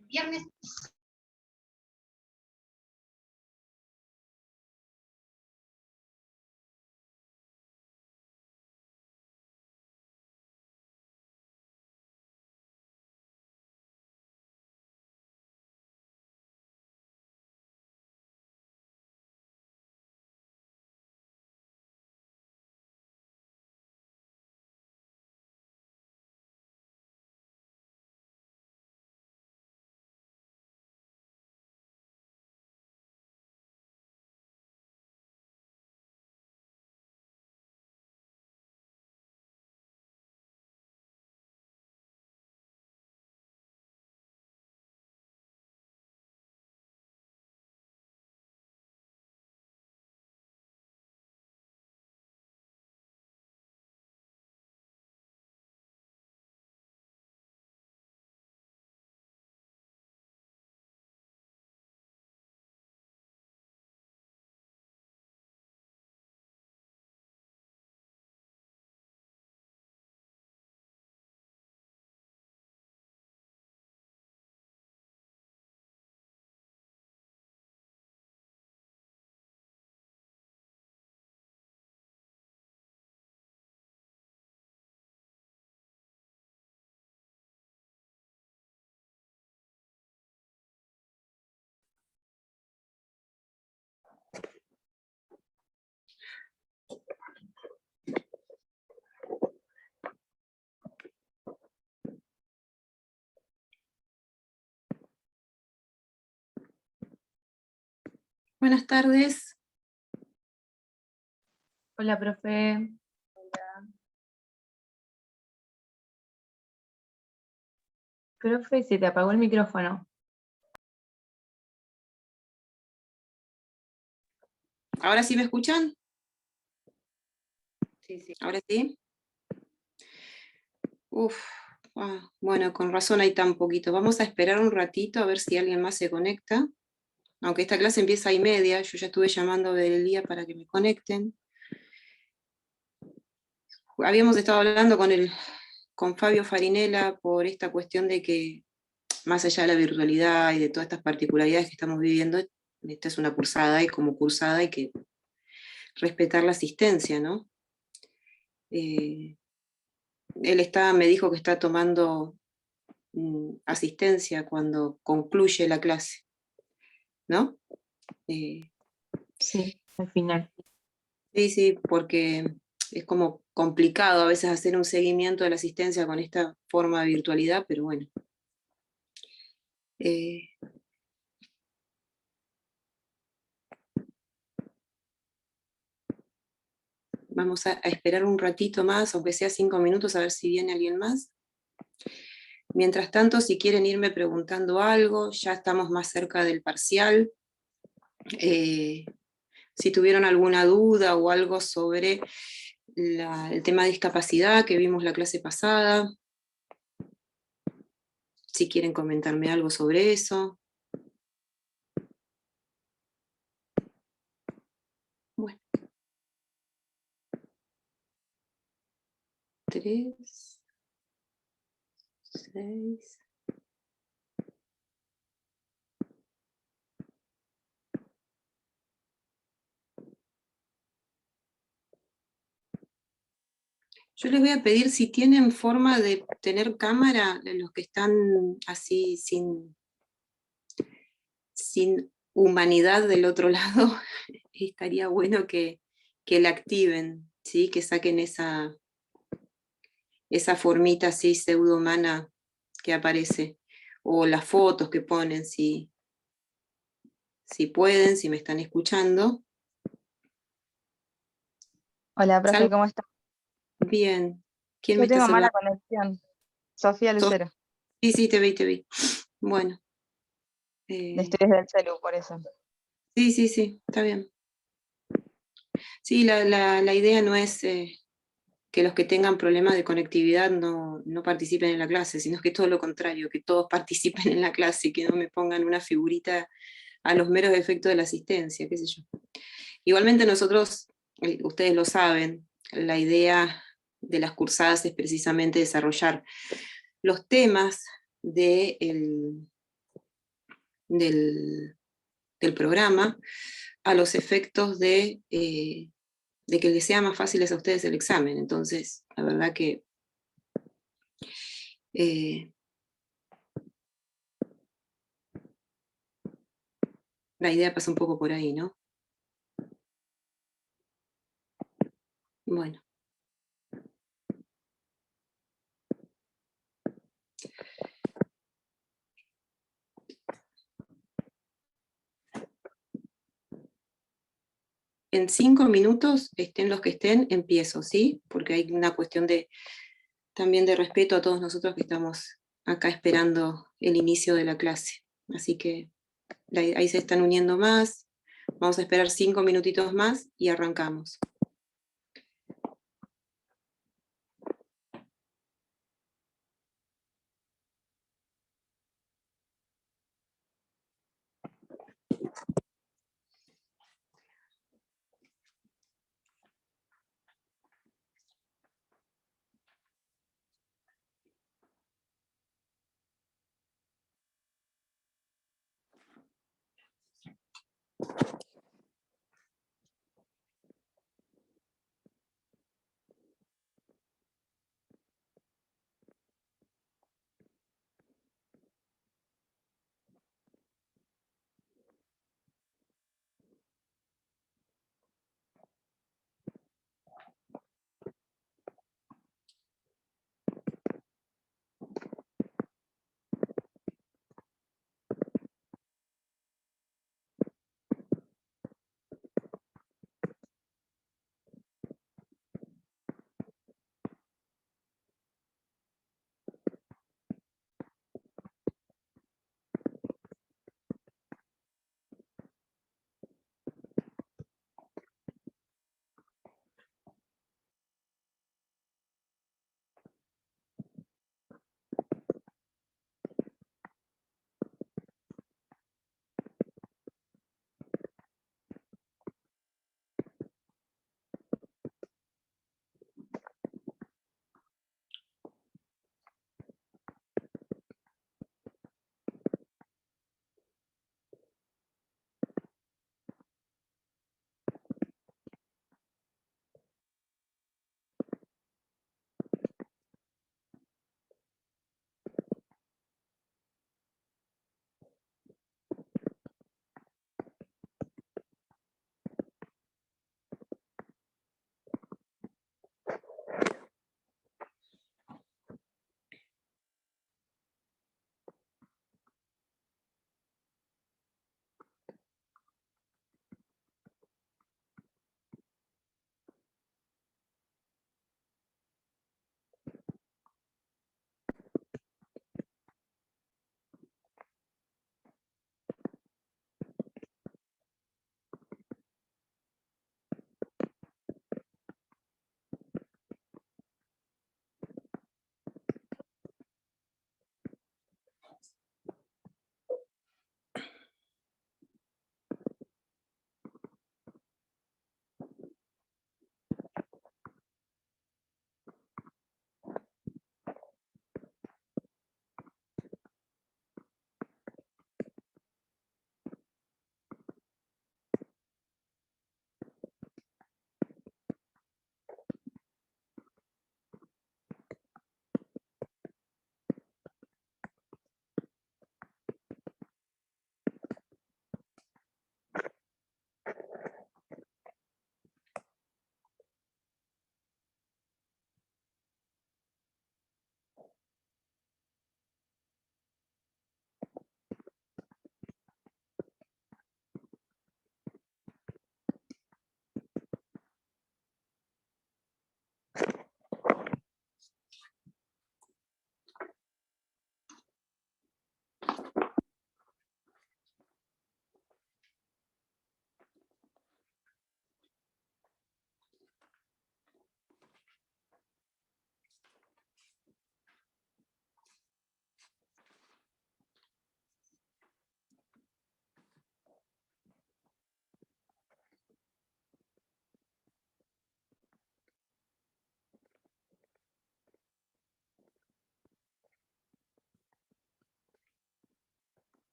Viernes. Buenas tardes. Hola, profe. Profe, se te apagó el micrófono. ¿Ahora sí me escuchan? Sí. ¿Ahora sí? Bueno, con razón hay tan poquito. Vamos a esperar un ratito a ver si alguien más se conecta. Aunque esta clase empieza a 1:30, yo ya estuve llamando a Berelia para que me conecten. Habíamos estado hablando con Fabio Farinella por esta cuestión de que, más allá de la virtualidad y de todas estas particularidades que estamos viviendo, esta es una cursada y como cursada hay que respetar la asistencia, ¿no? Él me dijo que está tomando asistencia cuando concluye la clase, ¿no? Sí, al final. Sí, porque es como complicado a veces hacer un seguimiento de la asistencia con esta forma de virtualidad, pero bueno. Vamos a esperar un ratito más, aunque sea 5 minutos, a ver si viene alguien más. Mientras tanto, si quieren irme preguntando algo, ya estamos más cerca del parcial. Si tuvieron alguna duda o algo sobre el tema de discapacidad que vimos la clase pasada, si quieren comentarme algo sobre eso. Bueno. 3, 6. Yo les voy a pedir si tienen forma de tener cámara, los que están así sin humanidad del otro lado, estaría bueno que la activen, ¿sí? Que saquen esa formita así pseudo-humana que aparece, o las fotos que ponen, si pueden, si me están escuchando. Hola, profe, ¿cómo está? Bien. ¿Quién Yo me está tengo mala saludando? conexión. Sofía Lucero. Sí, te vi. Bueno. Estoy desde el celu, por eso. Sí, está bien. Sí, la idea no es que los que tengan problemas de conectividad no participen en la clase, sino que todo lo contrario, que todos participen en la clase y que no me pongan una figurita a los meros efectos de la asistencia, qué sé yo. Igualmente nosotros, ustedes lo saben, la idea de las cursadas es precisamente desarrollar los temas del del programa a los efectos de que les sea más fácil a ustedes el examen. Entonces, la verdad que la idea pasa un poco por ahí, ¿no? Bueno. En 5 minutos, estén los que estén, empiezo, ¿sí? Porque hay una cuestión también de respeto a todos nosotros que estamos acá esperando el inicio de la clase. Así que ahí se están uniendo más. Vamos a esperar 5 minutitos más y arrancamos.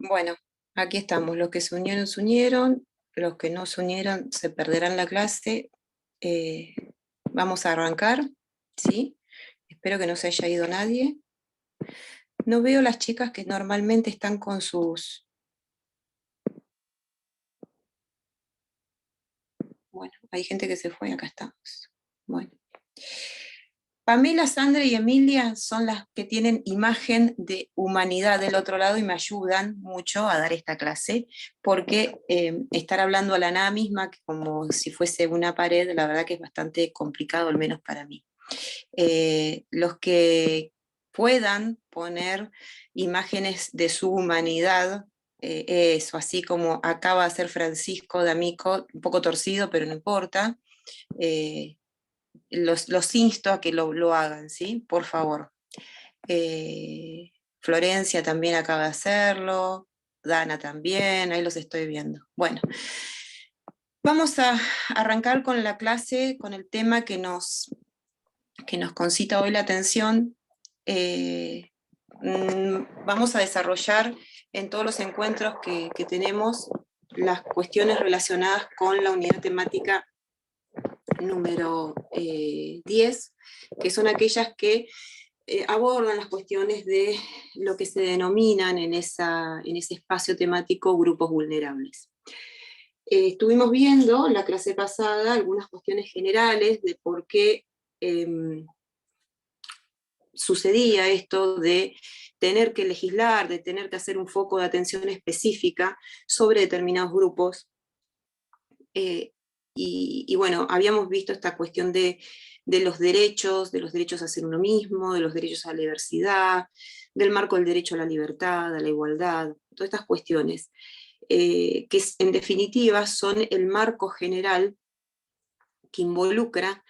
Bueno, aquí estamos. Los que se unieron. Los que no se unieron se perderán la clase. Vamos a arrancar, ¿sí? Espero que no se haya ido nadie. No veo las chicas que normalmente están con sus... Bueno, hay gente que se fue, acá estamos. Bueno. Pamela, Sandra y Emilia son las que tienen imagen de humanidad del otro lado y me ayudan mucho a dar esta clase, porque estar hablando a la nada misma, como si fuese una pared, la verdad que es bastante complicado, al menos para mí. Los que puedan poner imágenes de su humanidad, eso, así como acaba de hacer Francisco D'Amico, un poco torcido, pero no importa, los insto a que lo hagan, ¿sí? Por favor. Florencia también acaba de hacerlo, Dana también, ahí los estoy viendo. Bueno, vamos a arrancar con la clase, con el tema que nos concita hoy la atención. Vamos a desarrollar en todos los encuentros que tenemos las cuestiones relacionadas con la unidad temática número 10, que son aquellas que abordan las cuestiones de lo que se denominan en ese espacio temático grupos vulnerables. Estuvimos viendo en la clase pasada algunas cuestiones generales de por qué sucedía esto de tener que legislar, de tener que hacer un foco de atención específica sobre determinados grupos. Y bueno, habíamos visto esta cuestión de los derechos a ser uno mismo, de los derechos a la diversidad, del marco del derecho a la libertad, a la igualdad, todas estas cuestiones, que en definitiva son el marco general que involucra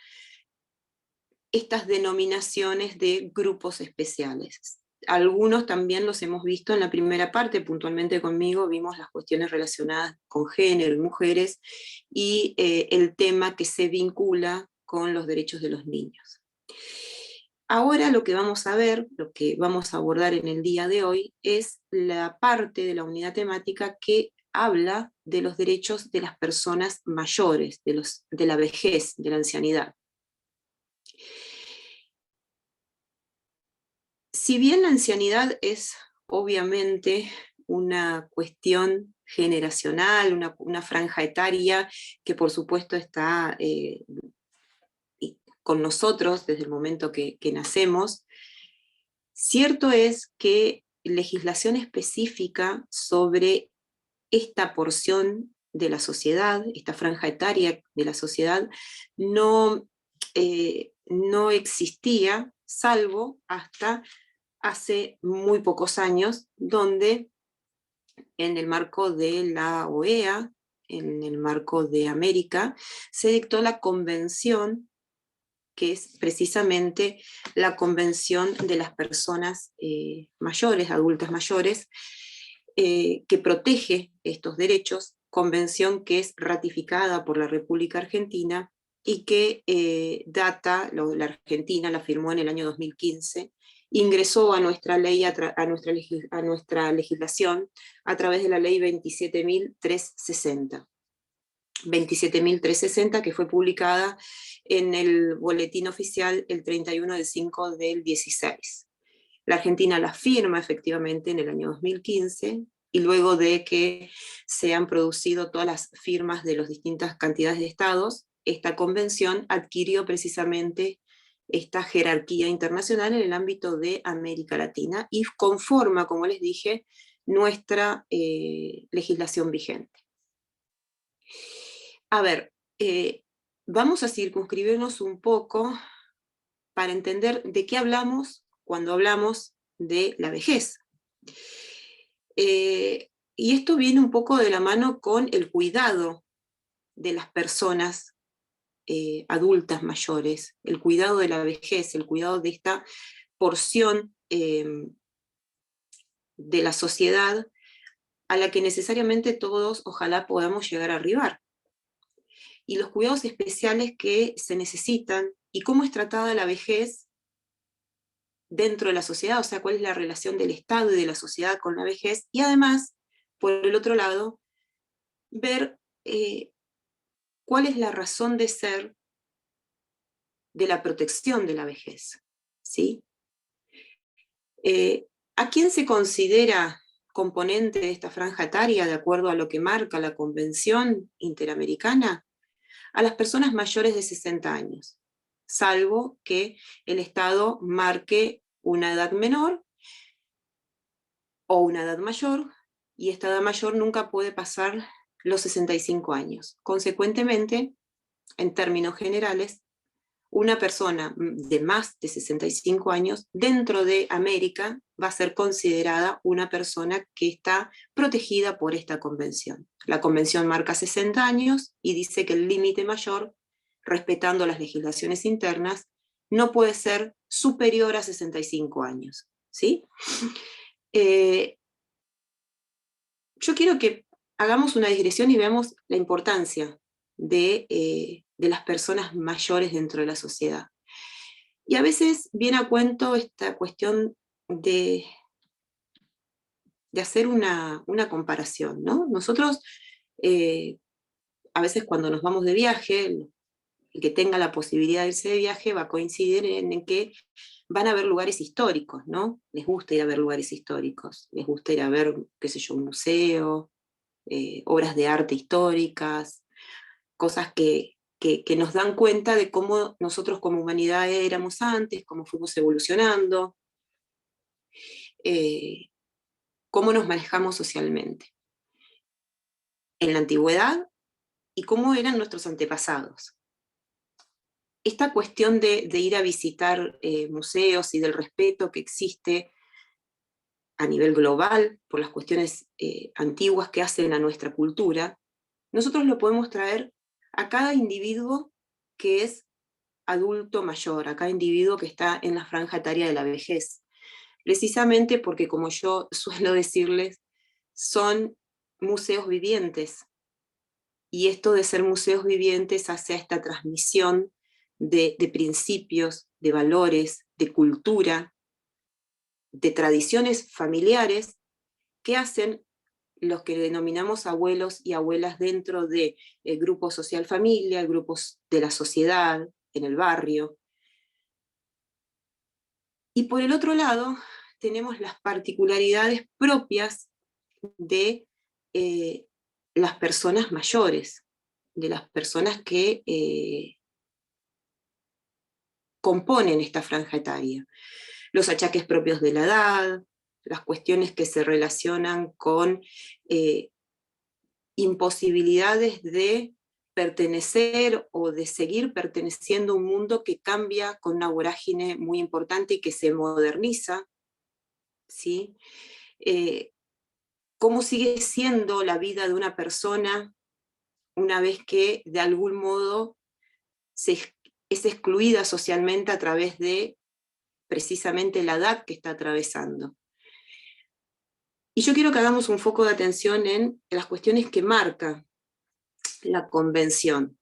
estas denominaciones de grupos especiales. Algunos también los hemos visto en la primera parte, puntualmente conmigo vimos las cuestiones relacionadas con género y mujeres y el tema que se vincula con los derechos de los niños. Ahora lo que vamos a ver, lo que vamos a abordar en el día de hoy, es la parte de la unidad temática que habla de los derechos de las personas mayores, de la vejez, de la ancianidad. Si bien la ancianidad es obviamente una cuestión generacional, una franja etaria que por supuesto está con nosotros desde el momento que nacemos, cierto es que legislación específica sobre esta porción de la sociedad, esta franja etaria de la sociedad, no existía, salvo hasta hace muy pocos años, donde en el marco de la OEA, en el marco de América, se dictó la convención, que es precisamente la convención de las personas mayores, adultas mayores, que protege estos derechos, convención que es ratificada por la República Argentina y que la Argentina la firmó en el año 2015, ingresó a nuestra ley, a nuestra legislación a través de la ley 27.360. 27.360, que fue publicada en el boletín oficial el 31/5 del 16. La Argentina la firma efectivamente en el año 2015, y luego de que se han producido todas las firmas de las distintas cantidades de estados, esta convención adquirió precisamente esta jerarquía internacional en el ámbito de América Latina y conforma, como les dije, nuestra legislación vigente. A ver, vamos a circunscribirnos un poco para entender de qué hablamos cuando hablamos de la vejez. Y esto viene un poco de la mano con el cuidado de las personas adultas mayores, el cuidado de la vejez, el cuidado de esta porción de la sociedad a la que necesariamente todos ojalá podamos llegar a arribar. Y los cuidados especiales que se necesitan y cómo es tratada la vejez dentro de la sociedad, o sea, cuál es la relación del Estado y de la sociedad con la vejez, y además por el otro lado, ver cuál es la razón de ser de la protección de la vejez, ¿sí? ¿A quién se considera componente de esta franja etaria de acuerdo a lo que marca la Convención Interamericana? A las personas mayores de 60 años, salvo que el Estado marque una edad menor o una edad mayor, y esta edad mayor nunca puede pasar los 65 años. Consecuentemente, en términos generales, una persona de más de 65 años dentro de América va a ser considerada una persona que está protegida por esta convención. La convención marca 60 años y dice que el límite mayor, respetando las legislaciones internas, no puede ser superior a 65 años. ¿Sí? Yo quiero que hagamos una digresión y veamos la importancia de las personas mayores dentro de la sociedad. Y a veces viene a cuento esta cuestión de hacer una comparación, ¿no? Nosotros, a veces cuando nos vamos de viaje, el que tenga la posibilidad de irse de viaje va a coincidir en que van a ver lugares históricos, ¿no? Les gusta ir a ver lugares históricos, les gusta ir a ver, qué sé yo, un museo, obras de arte históricas, cosas que nos dan cuenta de cómo nosotros como humanidad éramos antes, cómo fuimos evolucionando, cómo nos manejamos socialmente en la antigüedad y cómo eran nuestros antepasados. Esta cuestión de ir a visitar museos y del respeto que existe a nivel global por las cuestiones antiguas que hacen a nuestra cultura, nosotros lo podemos traer a cada individuo que es adulto mayor, a cada individuo que está en la franja etaria de la vejez. Precisamente porque, como yo suelo decirles, son museos vivientes. Y esto de ser museos vivientes hace a esta transmisión de principios, de valores, de cultura, de tradiciones familiares que hacen los que denominamos abuelos y abuelas dentro del grupo social familia, grupos de la sociedad, en el barrio. Y por el otro lado, tenemos las particularidades propias de las personas mayores, de las personas que componen esta franja etaria. Los achaques propios de la edad, las cuestiones que se relacionan con imposibilidades de pertenecer o de seguir perteneciendo a un mundo que cambia con una vorágine muy importante y que se moderniza, ¿sí? ¿Cómo sigue siendo la vida de una persona una vez que de algún modo es excluida socialmente a través de precisamente la edad que está atravesando? Y yo quiero que hagamos un foco de atención en las cuestiones que marca la convención,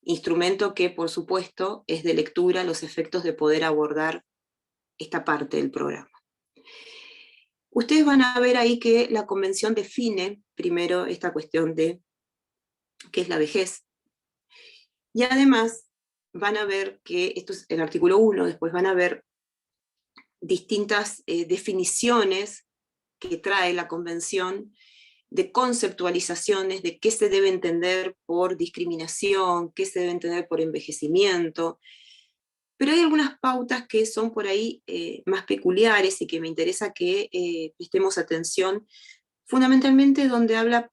instrumento que, por supuesto, es de lectura a los efectos de poder abordar esta parte del programa. Ustedes van a ver ahí que la convención define primero esta cuestión de qué es la vejez, y además van a ver que, esto es el artículo 1, después van a ver distintas definiciones que trae la convención de conceptualizaciones de qué se debe entender por discriminación, qué se debe entender por envejecimiento, pero hay algunas pautas que son por ahí más peculiares y que me interesa que prestemos atención, fundamentalmente donde habla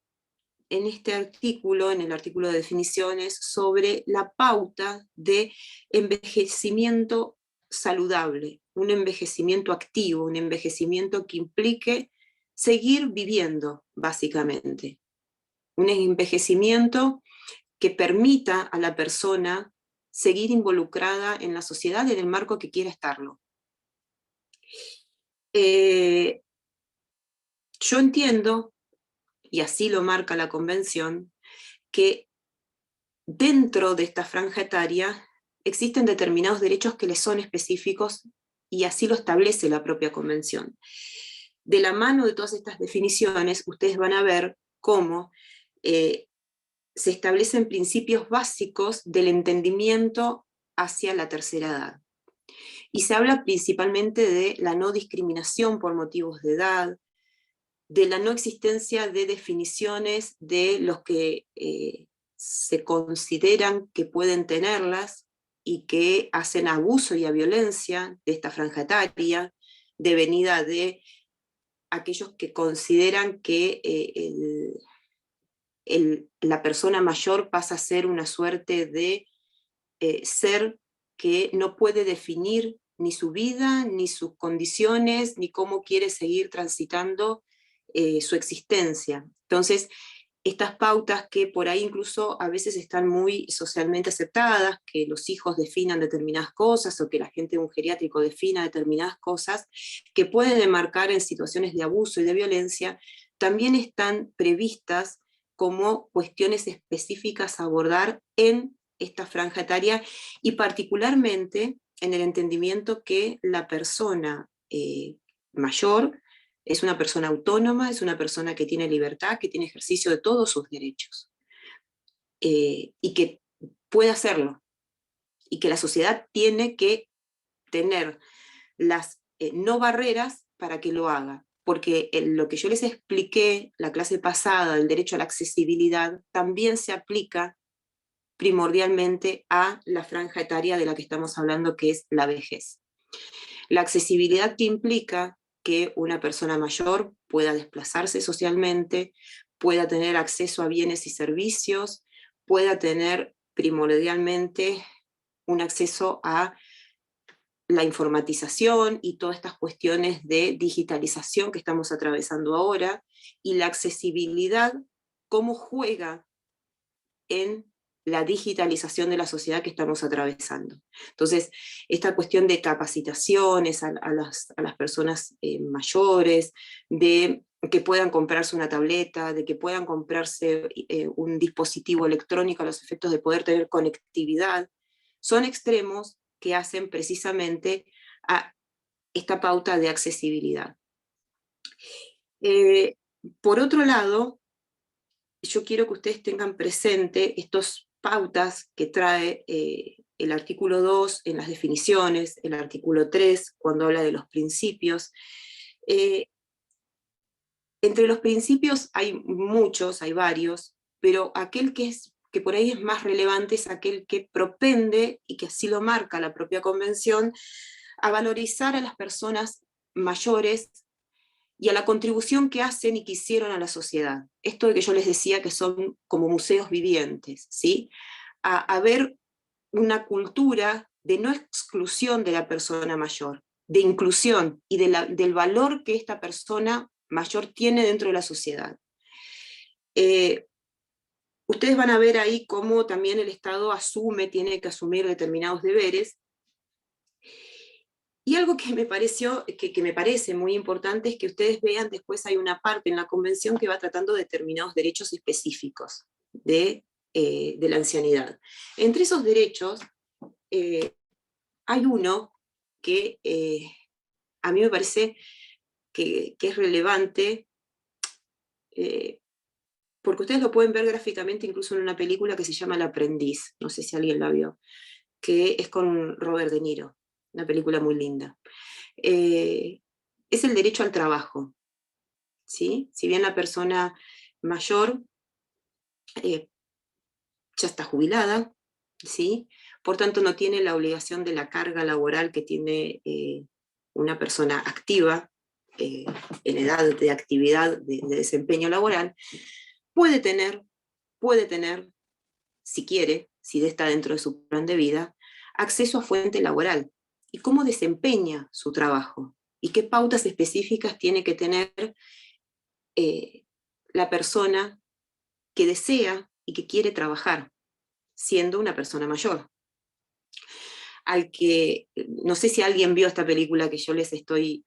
en este artículo, en el artículo de definiciones, sobre la pauta de envejecimiento saludable, un envejecimiento activo, un envejecimiento que implique seguir viviendo, básicamente. Un envejecimiento que permita a la persona seguir involucrada en la sociedad en el marco que quiera estarlo. Yo entiendo, y así lo marca la convención, que dentro de esta franja etaria existen determinados derechos que les son específicos y así lo establece la propia convención. de la mano de todas estas definiciones, ustedes van a ver cómo se establecen principios básicos del entendimiento hacia la tercera edad. Y se habla principalmente de la no discriminación por motivos de edad, de la no existencia de definiciones de los que se consideran que pueden tenerlas y que hacen abuso y a violencia de esta franja etaria, devenida de aquellos que consideran que la persona mayor pasa a ser una suerte de ser que no puede definir ni su vida, ni sus condiciones, ni cómo quiere seguir transitando su existencia. Entonces, estas pautas que por ahí incluso a veces están muy socialmente aceptadas, que los hijos definan determinadas cosas, o que la gente de un geriátrico defina determinadas cosas, que pueden enmarcar en situaciones de abuso y de violencia, también están previstas como cuestiones específicas a abordar en esta franja etaria, y particularmente en el entendimiento que la persona mayor es una persona autónoma, es una persona que tiene libertad, que tiene ejercicio de todos sus derechos, y que puede hacerlo, y que la sociedad tiene que tener las no barreras para que lo haga, porque lo que yo les expliqué la clase pasada, el derecho a la accesibilidad, también se aplica primordialmente a la franja etaria de la que estamos hablando, que es la vejez. La accesibilidad que implica que una persona mayor pueda desplazarse socialmente, pueda tener acceso a bienes y servicios, pueda tener primordialmente un acceso a la informatización y todas estas cuestiones de digitalización que estamos atravesando ahora, y la accesibilidad, cómo juega en la digitalización de la sociedad que estamos atravesando. Entonces, esta cuestión de capacitaciones a las personas mayores, de que puedan comprarse una tableta, de que puedan comprarse un dispositivo electrónico a los efectos de poder tener conectividad, son extremos que hacen precisamente a esta pauta de accesibilidad. Por otro lado, yo quiero que ustedes tengan presente estas pautas que trae el artículo 2 en las definiciones, el artículo 3 cuando habla de los principios. Entre los principios hay muchos, hay varios, pero aquel que por ahí es más relevante es aquel que propende, y que así lo marca la propia convención, a valorizar a las personas mayores y a la contribución que hacen y que hicieron a la sociedad. Esto de que yo les decía que son como museos vivientes, ¿sí? A ver una cultura de no exclusión de la persona mayor, de inclusión y del valor que esta persona mayor tiene dentro de la sociedad. Ustedes van a ver ahí cómo también el Estado tiene que asumir determinados deberes. Y algo que me parece muy importante es que ustedes vean, después hay una parte en la convención que va tratando determinados derechos específicos de la ancianidad. Entre esos derechos hay uno que a mí me parece que es relevante, porque ustedes lo pueden ver gráficamente incluso en una película que se llama El aprendiz, no sé si alguien la vio, que es con Robert De Niro, una película muy linda. Es el derecho al trabajo, ¿sí? Si bien la persona mayor ya está jubilada, ¿sí? Por tanto no tiene la obligación de la carga laboral que tiene una persona activa, en edad de actividad, de desempeño laboral, puede tener, si quiere, si está dentro de su plan de vida, acceso a fuente laboral. ¿Y cómo desempeña su trabajo? ¿Y qué pautas específicas tiene que tener la persona que desea y que quiere trabajar, siendo una persona mayor? No sé si alguien vio esta película que yo les estoy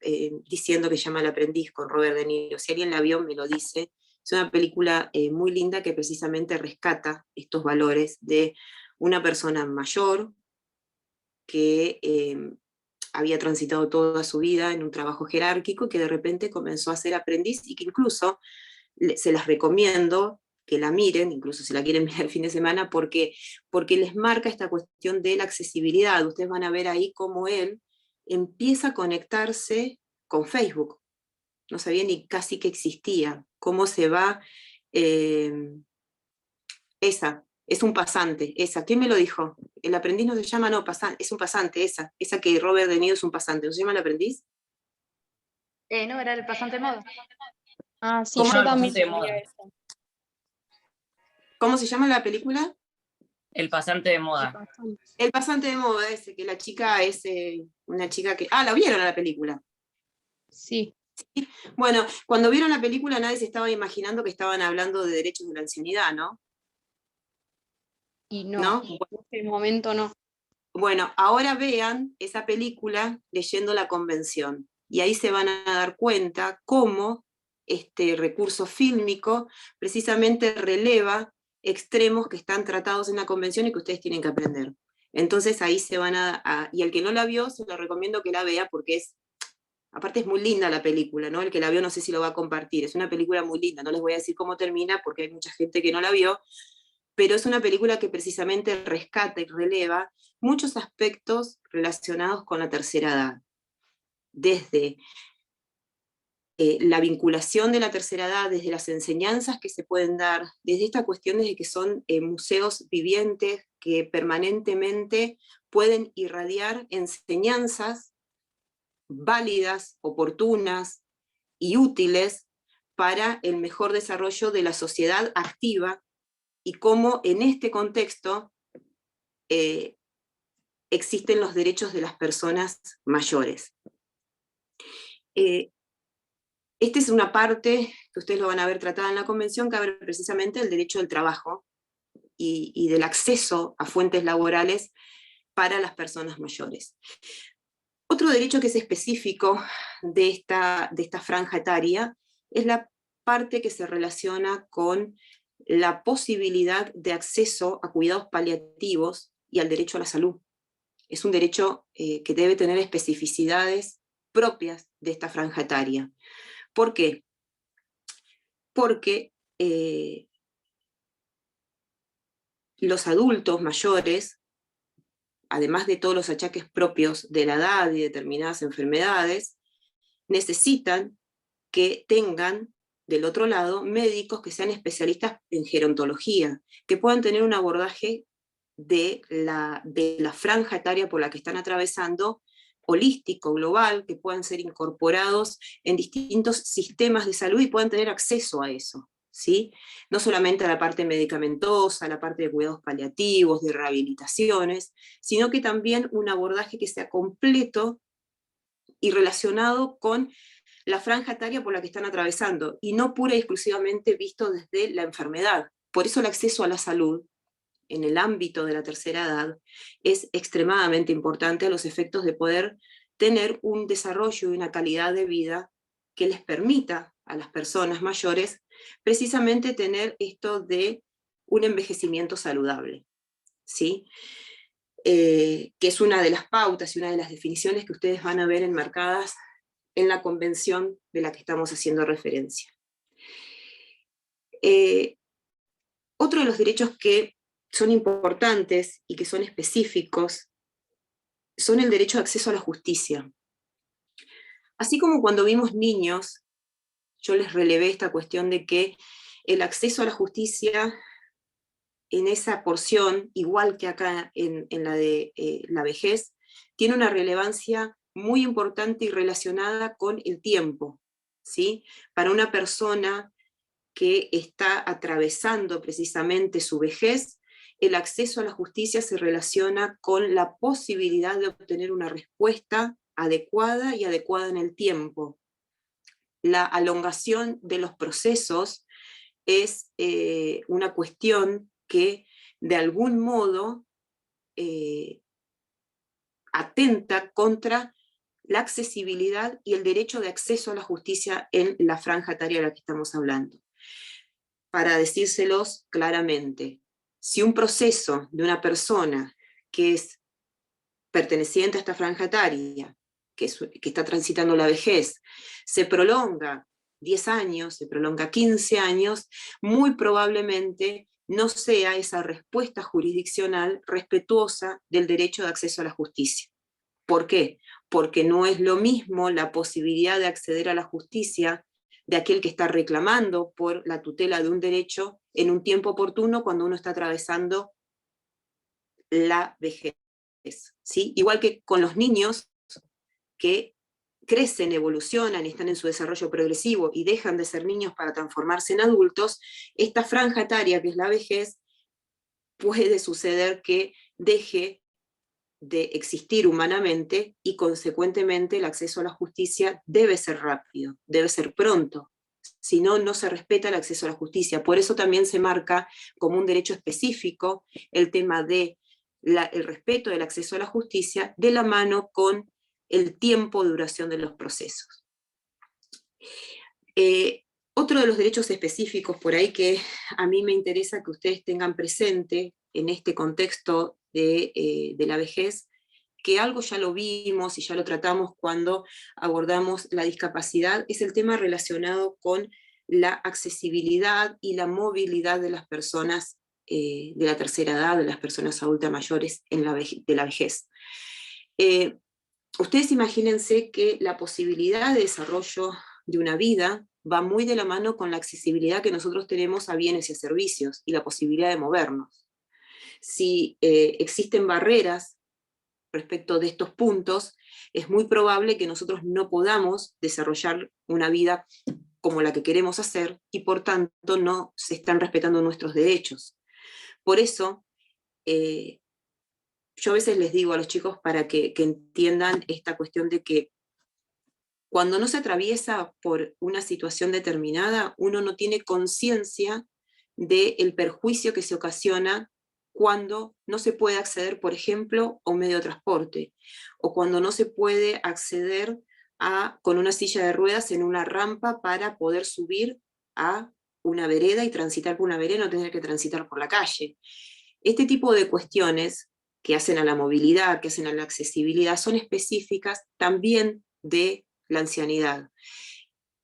diciendo, que se llama El aprendiz, con Robert De Niro. Si alguien la vio, me lo dice. Es una película muy linda que precisamente rescata estos valores de una persona mayor que había transitado toda su vida en un trabajo jerárquico, que de repente comenzó a ser aprendiz y que incluso se las recomiendo que la miren, incluso si la quieren mirar el fin de semana, porque les marca esta cuestión de la accesibilidad. Ustedes van a ver ahí cómo él empieza a conectarse con Facebook. No sabía ni casi que existía. Cómo se va... esa, es un pasante, esa. ¿Quién me lo dijo? El aprendiz no se llama, no, pasante, es un pasante, esa que Robert De Niro es un pasante. ¿No se llama el aprendiz? No, era el pasante de moda. Ah, sí, ¿Cómo? yo El también pasante de sabía moda. eso. ¿Cómo se llama la película? El pasante de moda. Bastante. El pasante de moda, ese, que la chica es una chica que... Ah, ¿la vieron a la película? Sí, Bueno, cuando vieron la película nadie se estaba imaginando que estaban hablando de derechos de la ancianidad, ¿no? y no, ¿No? en este momento no. Bueno, ahora vean esa película leyendo la convención, y ahí se van a dar cuenta cómo este recurso fílmico precisamente releva extremos que están tratados en la convención y que ustedes tienen que aprender. Entonces ahí se van y el que no la vio, se lo recomiendo que la vea porque aparte es muy linda la película, ¿no? El que la vio no sé si lo va a compartir, es una película muy linda, no les voy a decir cómo termina porque hay mucha gente que no la vio, pero es una película que precisamente rescata y releva muchos aspectos relacionados con la tercera edad, desde la vinculación de la tercera edad, desde las enseñanzas que se pueden dar, desde esta cuestión de que son museos vivientes que permanentemente pueden irradiar enseñanzas válidas, oportunas y útiles para el mejor desarrollo de la sociedad activa, y cómo en este contexto existen los derechos de las personas mayores. Esta es una parte que ustedes lo van a ver tratada en la convención, que abre precisamente el derecho del trabajo y del acceso a fuentes laborales para las personas mayores. Otro derecho que es específico de esta franja etaria es la parte que se relaciona con la posibilidad de acceso a cuidados paliativos y al derecho a la salud. Es un derecho que debe tener especificidades propias de esta franja etaria. ¿Por qué? Porque los adultos mayores, además de todos los achaques propios de la edad y determinadas enfermedades, necesitan que tengan del otro lado médicos que sean especialistas en gerontología, que puedan tener un abordaje de la franja etaria por la que están atravesando, holístico, global, que puedan ser incorporados en distintos sistemas de salud y puedan tener acceso a eso, ¿sí? No solamente a la parte medicamentosa, a la parte de cuidados paliativos, de rehabilitaciones, sino que también un abordaje que sea completo y relacionado con la franja etaria por la que están atravesando, y no pura y exclusivamente visto desde la enfermedad. Por eso el acceso a la salud en el ámbito de la tercera edad es extremadamente importante a los efectos de poder tener un desarrollo y una calidad de vida que les permita a las personas mayores precisamente tener esto de un envejecimiento saludable, ¿sí? Que es una de las pautas y una de las definiciones que ustedes van a ver enmarcadas en la convención de la que estamos haciendo referencia. Otro de los derechos que son importantes y que son específicos son el derecho de acceso a la justicia. Así como cuando vimos niños, yo les relevé esta cuestión de que el acceso a la justicia en esa porción, igual que acá en la de la vejez, tiene una relevancia muy importante y relacionada con el tiempo, ¿sí? Para una persona que está atravesando precisamente su vejez, el acceso a la justicia se relaciona con la posibilidad de obtener una respuesta adecuada y adecuada en el tiempo. La elongación de los procesos es una cuestión que de algún modo atenta contra la accesibilidad y el derecho de acceso a la justicia en la franja etaria de la que estamos hablando. Para decírselos claramente, si un proceso de una persona que es perteneciente a esta franja etaria que está transitando la vejez se prolonga 10 años, se prolonga 15 años, muy probablemente no sea esa respuesta jurisdiccional respetuosa del derecho de acceso a la justicia. ¿Por qué? Porque no es lo mismo la posibilidad de acceder a la justicia de aquel que está reclamando por la tutela de un derecho en un tiempo oportuno cuando uno está atravesando la vejez, ¿sí? Igual que con los niños que crecen, evolucionan, están en su desarrollo progresivo y dejan de ser niños para transformarse en adultos, esta franja etaria que es la vejez, puede suceder que deje de existir humanamente y consecuentemente el acceso a la justicia debe ser rápido, debe ser pronto. Si no, no se respeta el acceso a la justicia. Por eso también se marca como un derecho específico el tema de el respeto del acceso a la justicia de la mano con el tiempo de duración de los procesos. Otro de los derechos específicos por ahí que a mí me interesa que ustedes tengan presente en este contexto de la vejez, que algo ya lo vimos y ya lo tratamos cuando abordamos la discapacidad, es el tema relacionado con la accesibilidad y la movilidad de las personas de la tercera edad, de las personas adultas mayores de la vejez. Ustedes imagínense que la posibilidad de desarrollo de una vida va muy de la mano con la accesibilidad que nosotros tenemos a bienes y a servicios, y la posibilidad de movernos. Si existen barreras respecto de estos puntos, es muy probable que nosotros no podamos desarrollar una vida como la que queremos hacer, y por tanto no se están respetando nuestros derechos. Por eso, yo a veces les digo a los chicos para que entiendan esta cuestión de que cuando no se atraviesa por una situación determinada, uno no tiene conciencia del perjuicio que se ocasiona cuando no se puede acceder, por ejemplo, a un medio de transporte, o cuando no se puede acceder con una silla de ruedas en una rampa para poder subir a una vereda y transitar por una vereda y no tener que transitar por la calle. Este tipo de cuestiones que hacen a la movilidad, que hacen a la accesibilidad, son específicas también de la ancianidad.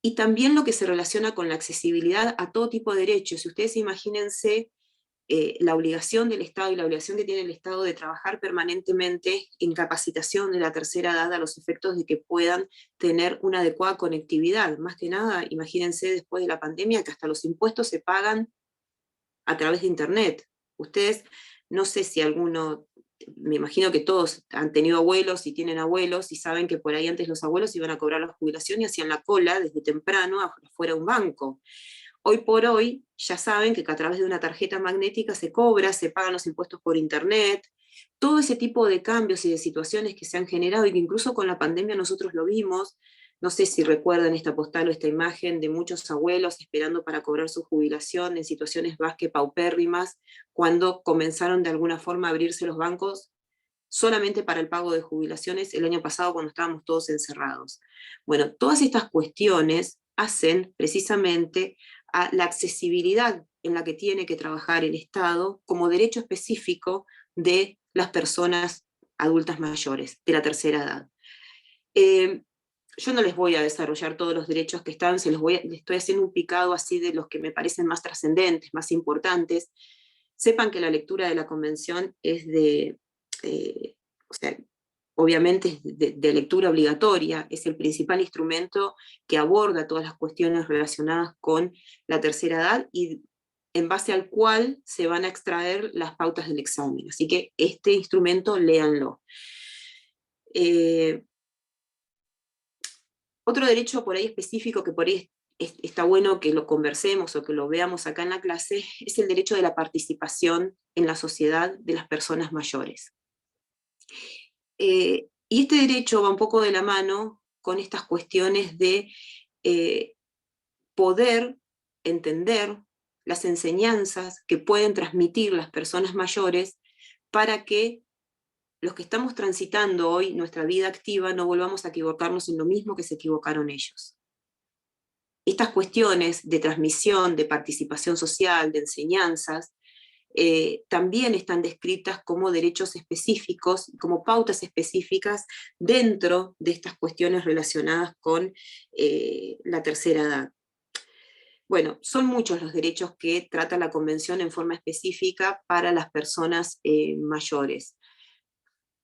Y también lo que se relaciona con la accesibilidad a todo tipo de derechos. Si ustedes imagínense la obligación del Estado y la obligación que tiene el Estado de trabajar permanentemente en capacitación de la tercera edad a los efectos de que puedan tener una adecuada conectividad. Más que nada, imagínense después de la pandemia que hasta los impuestos se pagan a través de Internet. Ustedes, no sé si alguno, me imagino que todos han tenido abuelos y tienen abuelos y saben que por ahí antes los abuelos iban a cobrar la jubilación y hacían la cola desde temprano afuera de un banco. Hoy por hoy ya saben que a través de una tarjeta magnética se cobra, se pagan los impuestos por Internet, todo ese tipo de cambios y de situaciones que se han generado y que incluso con la pandemia nosotros lo vimos. No sé si recuerdan esta postal o esta imagen de muchos abuelos esperando para cobrar su jubilación en situaciones más que paupérrimas, cuando comenzaron de alguna forma a abrirse los bancos solamente para el pago de jubilaciones el año pasado cuando estábamos todos encerrados. Bueno, todas estas cuestiones hacen precisamente a la accesibilidad en la que tiene que trabajar el Estado como derecho específico de las personas adultas mayores, de la tercera edad. Yo no les voy a desarrollar todos los derechos que están, les estoy haciendo un picado así de los que me parecen más trascendentes, más importantes. Sepan que la lectura de la Convención es o sea, obviamente es de lectura obligatoria, es el principal instrumento que aborda todas las cuestiones relacionadas con la tercera edad y en base al cual se van a extraer las pautas del examen. Así que este instrumento, léanlo. Otro derecho por ahí específico que por ahí está bueno que lo conversemos o que lo veamos acá en la clase, es el derecho de la participación en la sociedad de las personas mayores. Y este derecho va un poco de la mano con estas cuestiones de poder entender las enseñanzas que pueden transmitir las personas mayores para que los que estamos transitando hoy nuestra vida activa no volvamos a equivocarnos en lo mismo que se equivocaron ellos. Estas cuestiones de transmisión, de participación social, de enseñanzas, también están descritas como derechos específicos, como pautas específicas dentro de estas cuestiones relacionadas con la tercera edad. Bueno, son muchos los derechos que trata la Convención en forma específica para las personas mayores.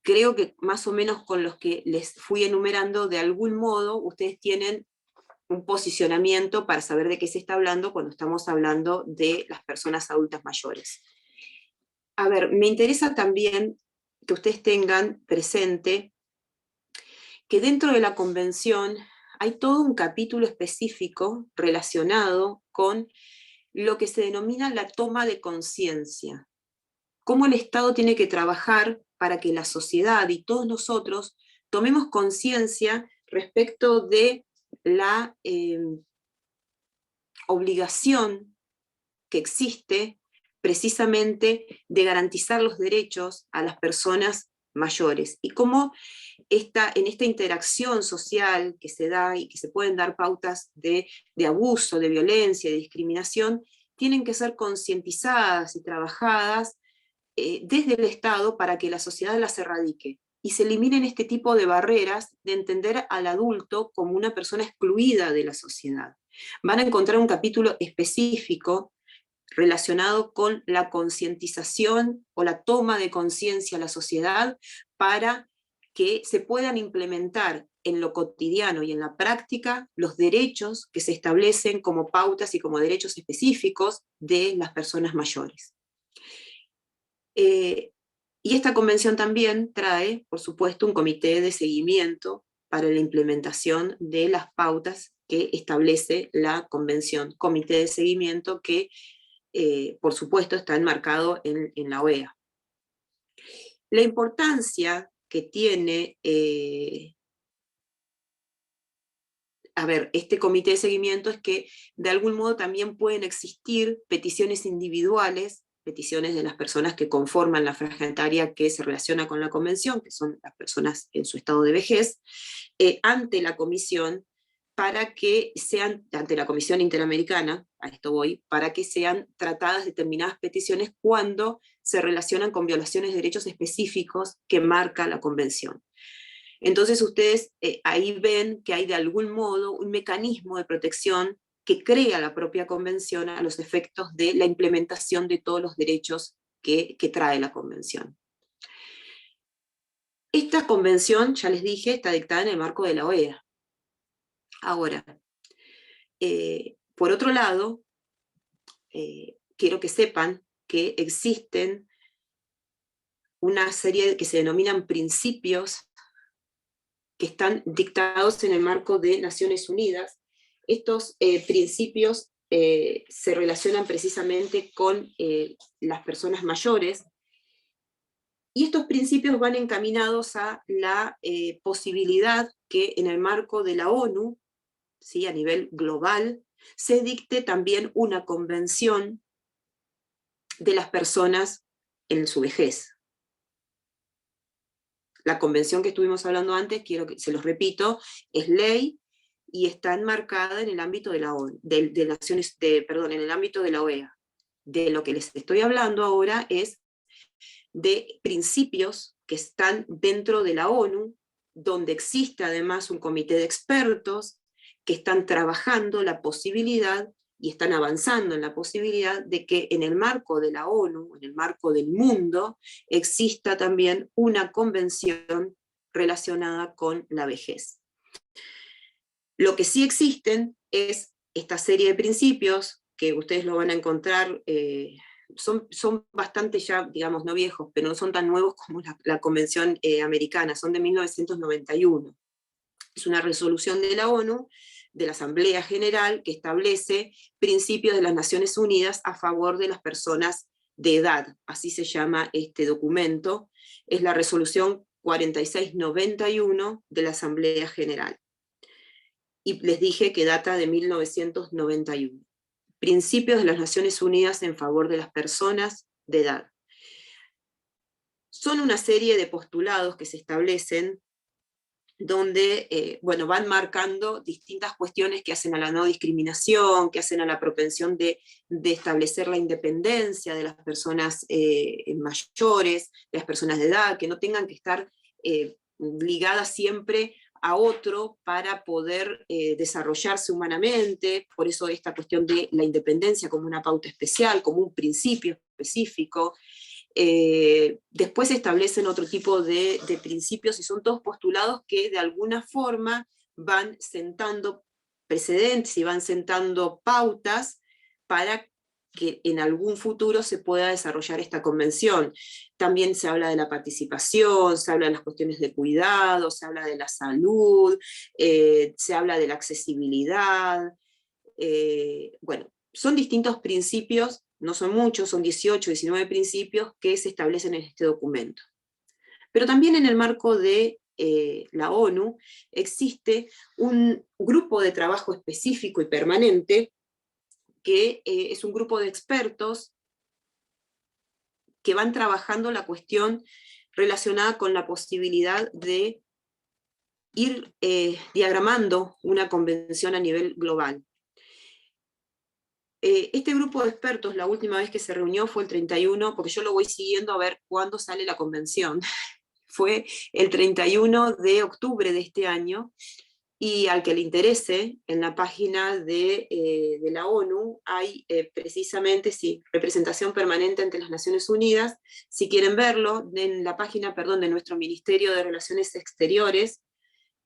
Creo que más o menos con los que les fui enumerando, de algún modo ustedes tienen un posicionamiento para saber de qué se está hablando cuando estamos hablando de las personas adultas mayores. A ver, me interesa también que ustedes tengan presente que dentro de la Convención hay todo un capítulo específico relacionado con lo que se denomina la toma de conciencia. Cómo el Estado tiene que trabajar para que la sociedad y todos nosotros tomemos conciencia respecto de la obligación que existe precisamente de garantizar los derechos a las personas mayores, y cómo en esta interacción social que se da y que se pueden dar pautas de abuso, de violencia, de discriminación, tienen que ser concientizadas y trabajadas desde el Estado para que la sociedad las erradique y se eliminen este tipo de barreras de entender al adulto como una persona excluida de la sociedad. Van a encontrar un capítulo específico relacionado con la concientización o la toma de conciencia a la sociedad para que se puedan implementar en lo cotidiano y en la práctica los derechos que se establecen como pautas y como derechos específicos de las personas mayores. Y esta convención también trae, por supuesto, un comité de seguimiento para la implementación de las pautas que establece la convención. Comité de seguimiento que, por supuesto, está enmarcado en la OEA. La importancia que tiene este comité de seguimiento es que de algún modo también pueden existir peticiones individuales, peticiones de las personas que conforman la franja etaria que se relaciona con la convención, que son las personas en su estado de vejez, ante la comisión, para que sean, ante la Comisión Interamericana, a esto voy, para que sean tratadas determinadas peticiones cuando se relacionan con violaciones de derechos específicos que marca la convención. Entonces ustedes ahí ven que hay de algún modo un mecanismo de protección que crea la propia convención a los efectos de la implementación de todos los derechos que trae la convención. Esta convención, ya les dije, está dictada en el marco de la OEA. Ahora, por otro lado, quiero que sepan que existen una serie que se denominan principios que están dictados en el marco de Naciones Unidas. Estos principios se relacionan precisamente con las personas mayores, y estos principios van encaminados a la posibilidad que en el marco de la ONU, ¿sí?, a nivel global, se dicte también una convención de las personas en su vejez. La convención que estuvimos hablando antes, quiero que se los repito, es ley y está enmarcada en el ámbito de la ONU, en el ámbito de la OEA. De lo que les estoy hablando ahora es de principios que están dentro de la ONU, donde existe además un comité de expertos que están trabajando la posibilidad y están avanzando en la posibilidad de que en el marco de la ONU, en el marco del mundo, exista también una convención relacionada con la vejez. Lo que sí existen es esta serie de principios, que ustedes lo van a encontrar, son bastante ya, digamos, no viejos, pero no son tan nuevos como la Convención Americana, son de 1991. Es una resolución de la ONU, de la Asamblea General, que establece principios de las Naciones Unidas a favor de las personas de edad, así se llama este documento, es la resolución 4691 de la Asamblea General. Y les dije que data de 1991. Principios de las Naciones Unidas en favor de las personas de edad. Son una serie de postulados que se establecen donde bueno, van marcando distintas cuestiones que hacen a la no discriminación, que hacen a la propensión de establecer la independencia de las personas mayores, de las personas de edad, que no tengan que estar ligadas siempre a otro para poder desarrollarse humanamente. Por eso esta cuestión de la independencia como una pauta especial, como un principio específico. Después se establecen otro tipo de principios y son todos postulados que de alguna forma van sentando precedentes y van sentando pautas para que en algún futuro se pueda desarrollar esta convención. También se habla de la participación, se habla de las cuestiones de cuidado, se habla de la salud, se habla de la accesibilidad. Bueno, son distintos principios, no son muchos, son 18, 19 principios que se establecen en este documento. Pero también en el marco de la ONU existe un grupo de trabajo específico y permanente que es un grupo de expertos que van trabajando la cuestión relacionada con la posibilidad de ir diagramando una convención a nivel global. Este grupo de expertos, la última vez que se reunió fue el 31, porque yo lo voy siguiendo a ver cuándo sale la convención. Fue el 31 de octubre de este año, y al que le interese, en la página de la ONU hay precisamente, sí, representación permanente ante las Naciones Unidas. Si quieren verlo, en la página, perdón, de nuestro Ministerio de Relaciones Exteriores,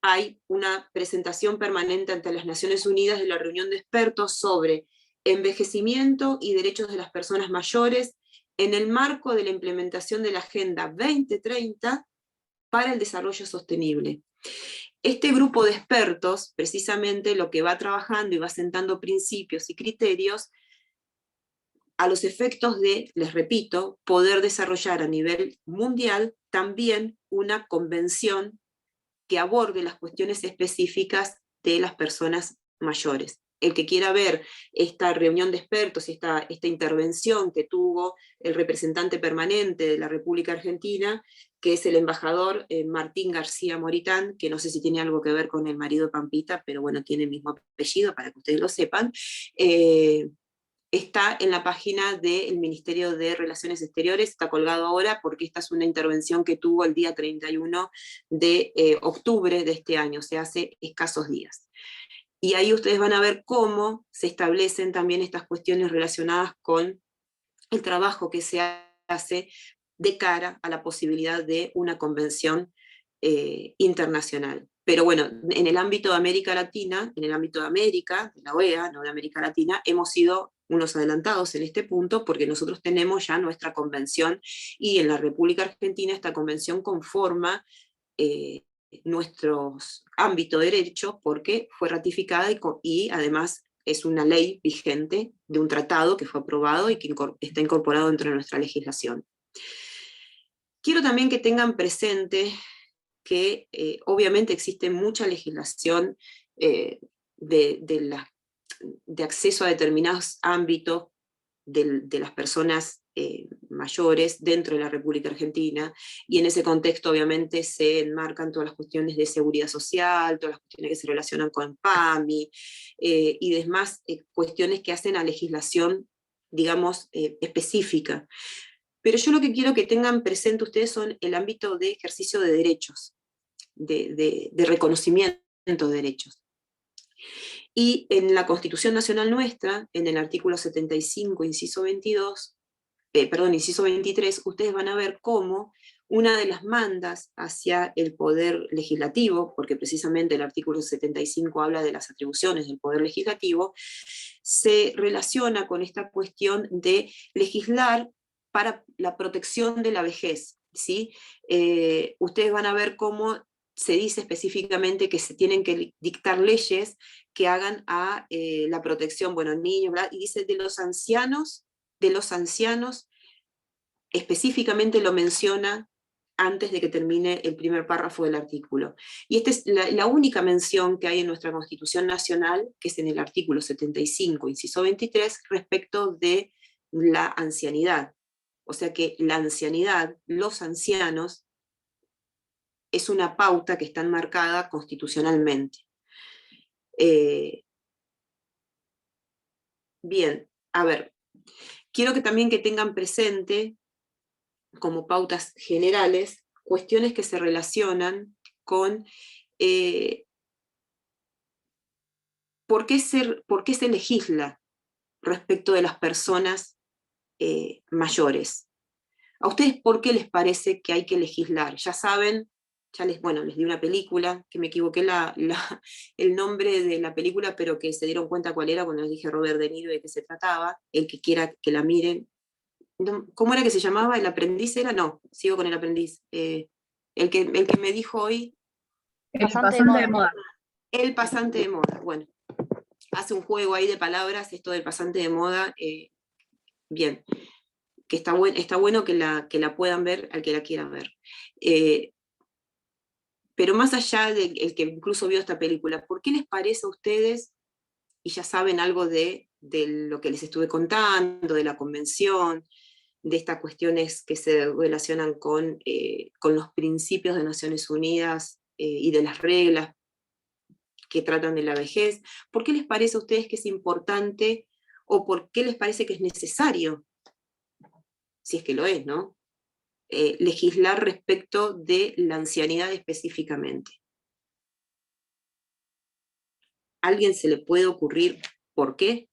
hay una presentación permanente ante las Naciones Unidas de la reunión de expertos sobre envejecimiento y derechos de las personas mayores en el marco de la implementación de la Agenda 2030 para el desarrollo sostenible. Este grupo de expertos, precisamente lo que va trabajando y va sentando principios y criterios a los efectos de, les repito, poder desarrollar a nivel mundial también una convención que aborde las cuestiones específicas de las personas mayores. El que quiera ver esta reunión de expertos, esta intervención que tuvo el representante permanente de la República Argentina, que es el embajador Martín García Moritán, que no sé si tiene algo que ver con el marido de Pampita, pero bueno, tiene el mismo apellido, para que ustedes lo sepan, está en la página del Ministerio de Relaciones Exteriores, está colgado ahora porque esta es una intervención que tuvo el día 31 de octubre de este año, o sea, hace escasos días. Y ahí ustedes van a ver cómo se establecen también estas cuestiones relacionadas con el trabajo que se hace de cara a la posibilidad de una convención internacional. Pero bueno, en el ámbito de América Latina, en el ámbito de América, de la OEA, no de América Latina, hemos sido unos adelantados en este punto porque nosotros tenemos ya nuestra convención y en la República Argentina esta convención conforma nuestro ámbito de derecho porque fue ratificada y además es una ley vigente de un tratado que fue aprobado y que está incorporado dentro de nuestra legislación. Quiero también que tengan presente que obviamente existe mucha legislación de acceso a determinados ámbitos de las personas mayores dentro de la República Argentina, y en ese contexto obviamente se enmarcan todas las cuestiones de seguridad social, todas las cuestiones que se relacionan con PAMI, y demás cuestiones que hacen a legislación, digamos, específica. Pero yo lo que quiero que tengan presente ustedes son el ámbito de ejercicio de derechos, de reconocimiento de derechos. Y en la Constitución Nacional nuestra, en el artículo 75, inciso 23, ustedes van a ver cómo una de las mandas hacia el poder legislativo, porque precisamente el artículo 75 habla de las atribuciones del poder legislativo, se relaciona con esta cuestión de legislar para la protección de la vejez, ¿sí? Ustedes van a ver cómo se dice específicamente que se tienen que dictar leyes que hagan a la protección, bueno, niños, ¿verdad? Y dice de los ancianos, específicamente lo menciona antes de que termine el primer párrafo del artículo. Y esta es la única mención que hay en nuestra Constitución Nacional, que es en el artículo 75, inciso 23, respecto de la ancianidad. O sea que la ancianidad, los ancianos, es una pauta que está enmarcada constitucionalmente. Bien, a ver, quiero que también que tengan presente, como pautas generales, cuestiones que se relacionan con por qué se legisla respecto de las personas mayores. ¿A ustedes por qué les parece que hay que legislar? Ya saben, les di una película, que me equivoqué el nombre de la película, pero que se dieron cuenta cuál era cuando les dije Robert De Niro de qué se trataba, el que quiera que la miren. ¿Cómo era que se llamaba? ¿El aprendiz era? No, sigo con el aprendiz. El que me dijo hoy. El Pasante de pasante de moda. moda. El pasante de moda. Bueno, hace un juego ahí de palabras, esto del pasante de moda. Bien, que está bueno que la puedan ver al que la quiera ver. Pero más allá del que incluso vio esta película, ¿por qué les parece a ustedes, y ya saben algo de lo que les estuve contando, de la convención, de estas cuestiones que se relacionan con los principios de Naciones Unidas y de las reglas que tratan de la vejez, ¿por qué les parece a ustedes que es importante o por qué les parece que es necesario, si es que lo es, ¿no? Legislar respecto de la ancianidad específicamente? ¿A alguien se le puede ocurrir por qué?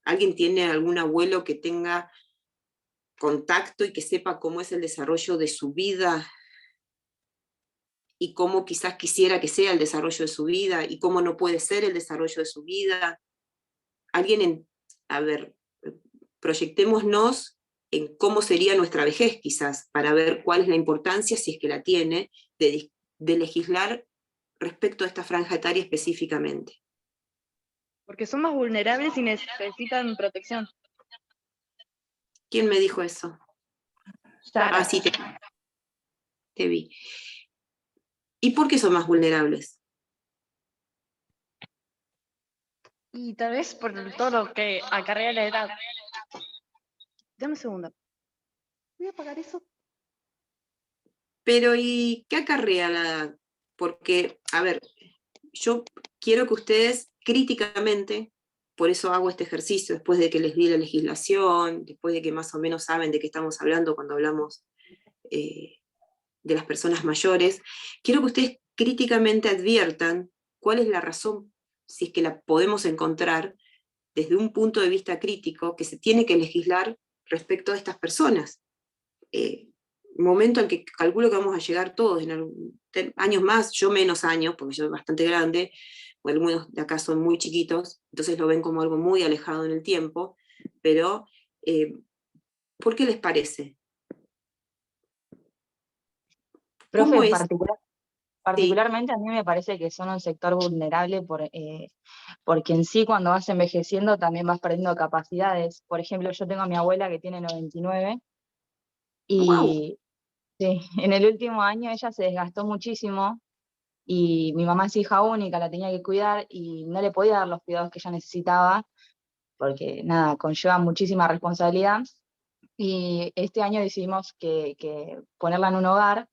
¿Alguien tiene algún abuelo que tenga contacto y que sepa cómo es el desarrollo de su vida y cómo quizás quisiera que sea el desarrollo de su vida y cómo no puede ser el desarrollo de su vida? A ver, proyectémonos en cómo sería nuestra vejez quizás, para ver cuál es la importancia, si es que la tiene, de legislar respecto a esta franja etaria específicamente. Porque son más vulnerables y necesitan protección. ¿Quién me dijo eso? Sara. Ah, sí, te vi. ¿Y por qué son más vulnerables? Y tal vez por todo lo que acarrea la edad. Dame un segundo. Voy a apagar eso. Pero ¿y qué acarrea la edad? Porque, a ver, yo quiero que ustedes críticamente, por eso hago este ejercicio, después de que les di la legislación, después de que más o menos saben de qué estamos hablando cuando hablamos de las personas mayores, quiero que ustedes críticamente adviertan cuál es la razón, si es que la podemos encontrar desde un punto de vista crítico, que se tiene que legislar respecto a estas personas. Momento al que calculo que vamos a llegar todos, en años más, yo menos años, porque yo soy bastante grande, o algunos de acá son muy chiquitos, entonces lo ven como algo muy alejado en el tiempo, pero ¿por qué les parece? Profe, ¿Cómo es? particularmente a mí me parece que son un sector vulnerable porque en sí cuando vas envejeciendo también vas perdiendo capacidades. Por ejemplo, yo tengo a mi abuela que tiene 99 ¡Wow! y sí, en el último año ella se desgastó muchísimo y mi mamá es hija única, la tenía que cuidar y no le podía dar los cuidados que ella necesitaba porque nada, conlleva muchísima responsabilidad. Y este año decidimos que ponerla en un hogar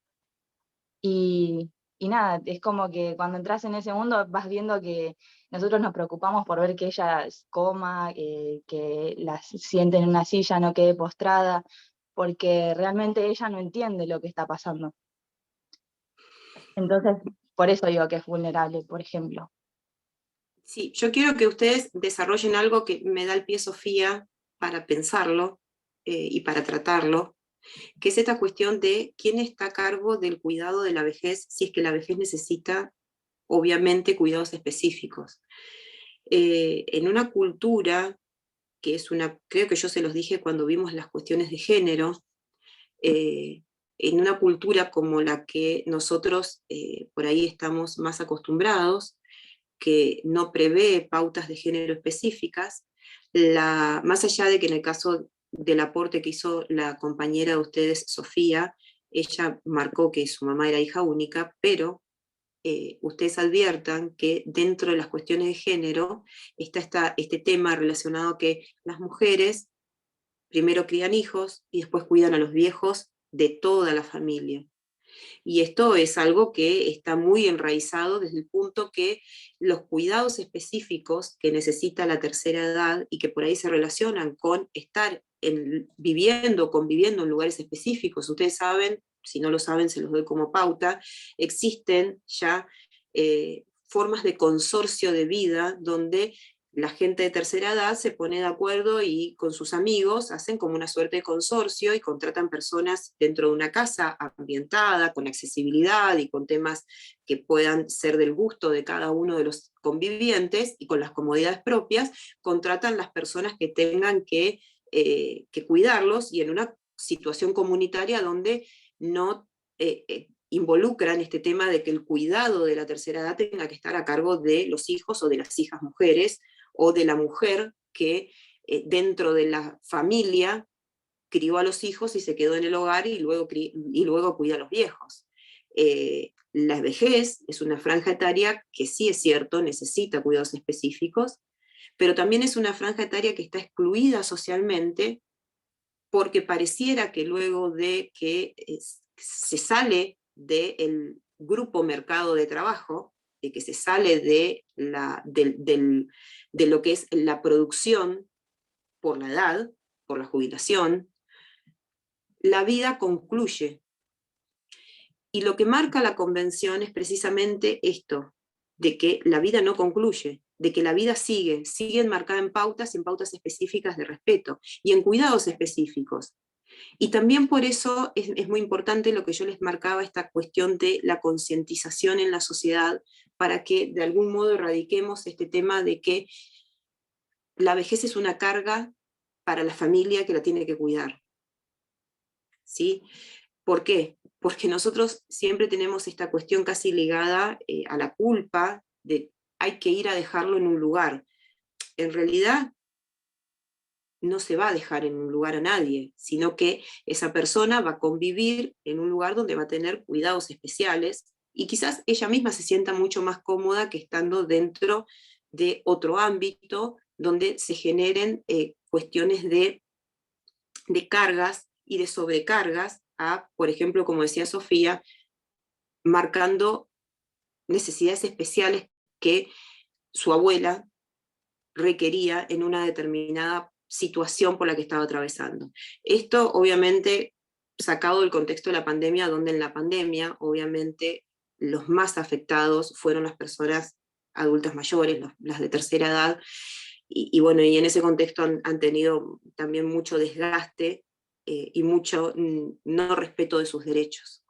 y nada, es como que cuando entras en ese mundo vas viendo que nosotros nos preocupamos por ver que ella coma, que la siente en una silla, no quede postrada, porque realmente ella no entiende lo que está pasando. Entonces, por eso digo que es vulnerable, por ejemplo. Sí, yo quiero que ustedes desarrollen algo que me da el pie Sofía para pensarlo y para tratarlo, que es esta cuestión de quién está a cargo del cuidado de la vejez, si es que la vejez necesita, obviamente, cuidados específicos. En una cultura, que es creo que yo se los dije cuando vimos las cuestiones de género, en una cultura como la que nosotros por ahí estamos más acostumbrados, que no prevé pautas de género específicas, más allá de que en el caso del aporte que hizo la compañera de ustedes, Sofía, ella marcó que su mamá era hija única, pero ustedes adviertan que dentro de las cuestiones de género está este tema relacionado que las mujeres primero crían hijos y después cuidan a los viejos de toda la familia. Y esto es algo que está muy enraizado desde el punto que los cuidados específicos que necesita la tercera edad y que por ahí se relacionan con estar conviviendo en lugares específicos. Ustedes saben, si no lo saben se los doy como pauta, existen ya formas de consorcio de vida donde la gente de tercera edad se pone de acuerdo y con sus amigos hacen como una suerte de consorcio y contratan personas dentro de una casa ambientada, con accesibilidad y con temas que puedan ser del gusto de cada uno de los convivientes y con las comodidades propias, contratan las personas que tengan que cuidarlos y en una situación comunitaria donde no involucran este tema de que el cuidado de la tercera edad tenga que estar a cargo de los hijos o de las hijas mujeres, o de la mujer que dentro de la familia crió a los hijos y se quedó en el hogar y luego cuida a los viejos. La vejez es una franja etaria que sí es cierto, necesita cuidados específicos, pero también es una franja etaria que está excluida socialmente porque pareciera que luego de que se sale del grupo mercado de trabajo, de que se sale de lo que es la producción por la edad, por la jubilación, la vida concluye. Y lo que marca la convención es precisamente esto, de que la vida no concluye, de que la vida sigue enmarcada en pautas específicas de respeto y en cuidados específicos. Y también por eso es muy importante lo que yo les marcaba, esta cuestión de la concientización en la sociedad, para que de algún modo erradiquemos este tema de que la vejez es una carga para la familia que la tiene que cuidar. ¿Sí? ¿Por qué? Porque nosotros siempre tenemos esta cuestión casi ligada a la culpa, de hay que ir a dejarlo en un lugar. En realidad, no se va a dejar en un lugar a nadie, sino que esa persona va a convivir en un lugar donde va a tener cuidados especiales y quizás ella misma se sienta mucho más cómoda que estando dentro de otro ámbito donde se generen cuestiones de cargas y de sobrecargas a, por ejemplo, como decía Sofía, marcando necesidades especiales que su abuela requería en una determinada situación por la que estaba atravesando. Esto obviamente sacado del contexto de la pandemia, donde en la pandemia obviamente los más afectados fueron las personas adultas mayores, las de tercera edad, y bueno, y en ese contexto han tenido también mucho desgaste y mucho no respeto de sus derechos.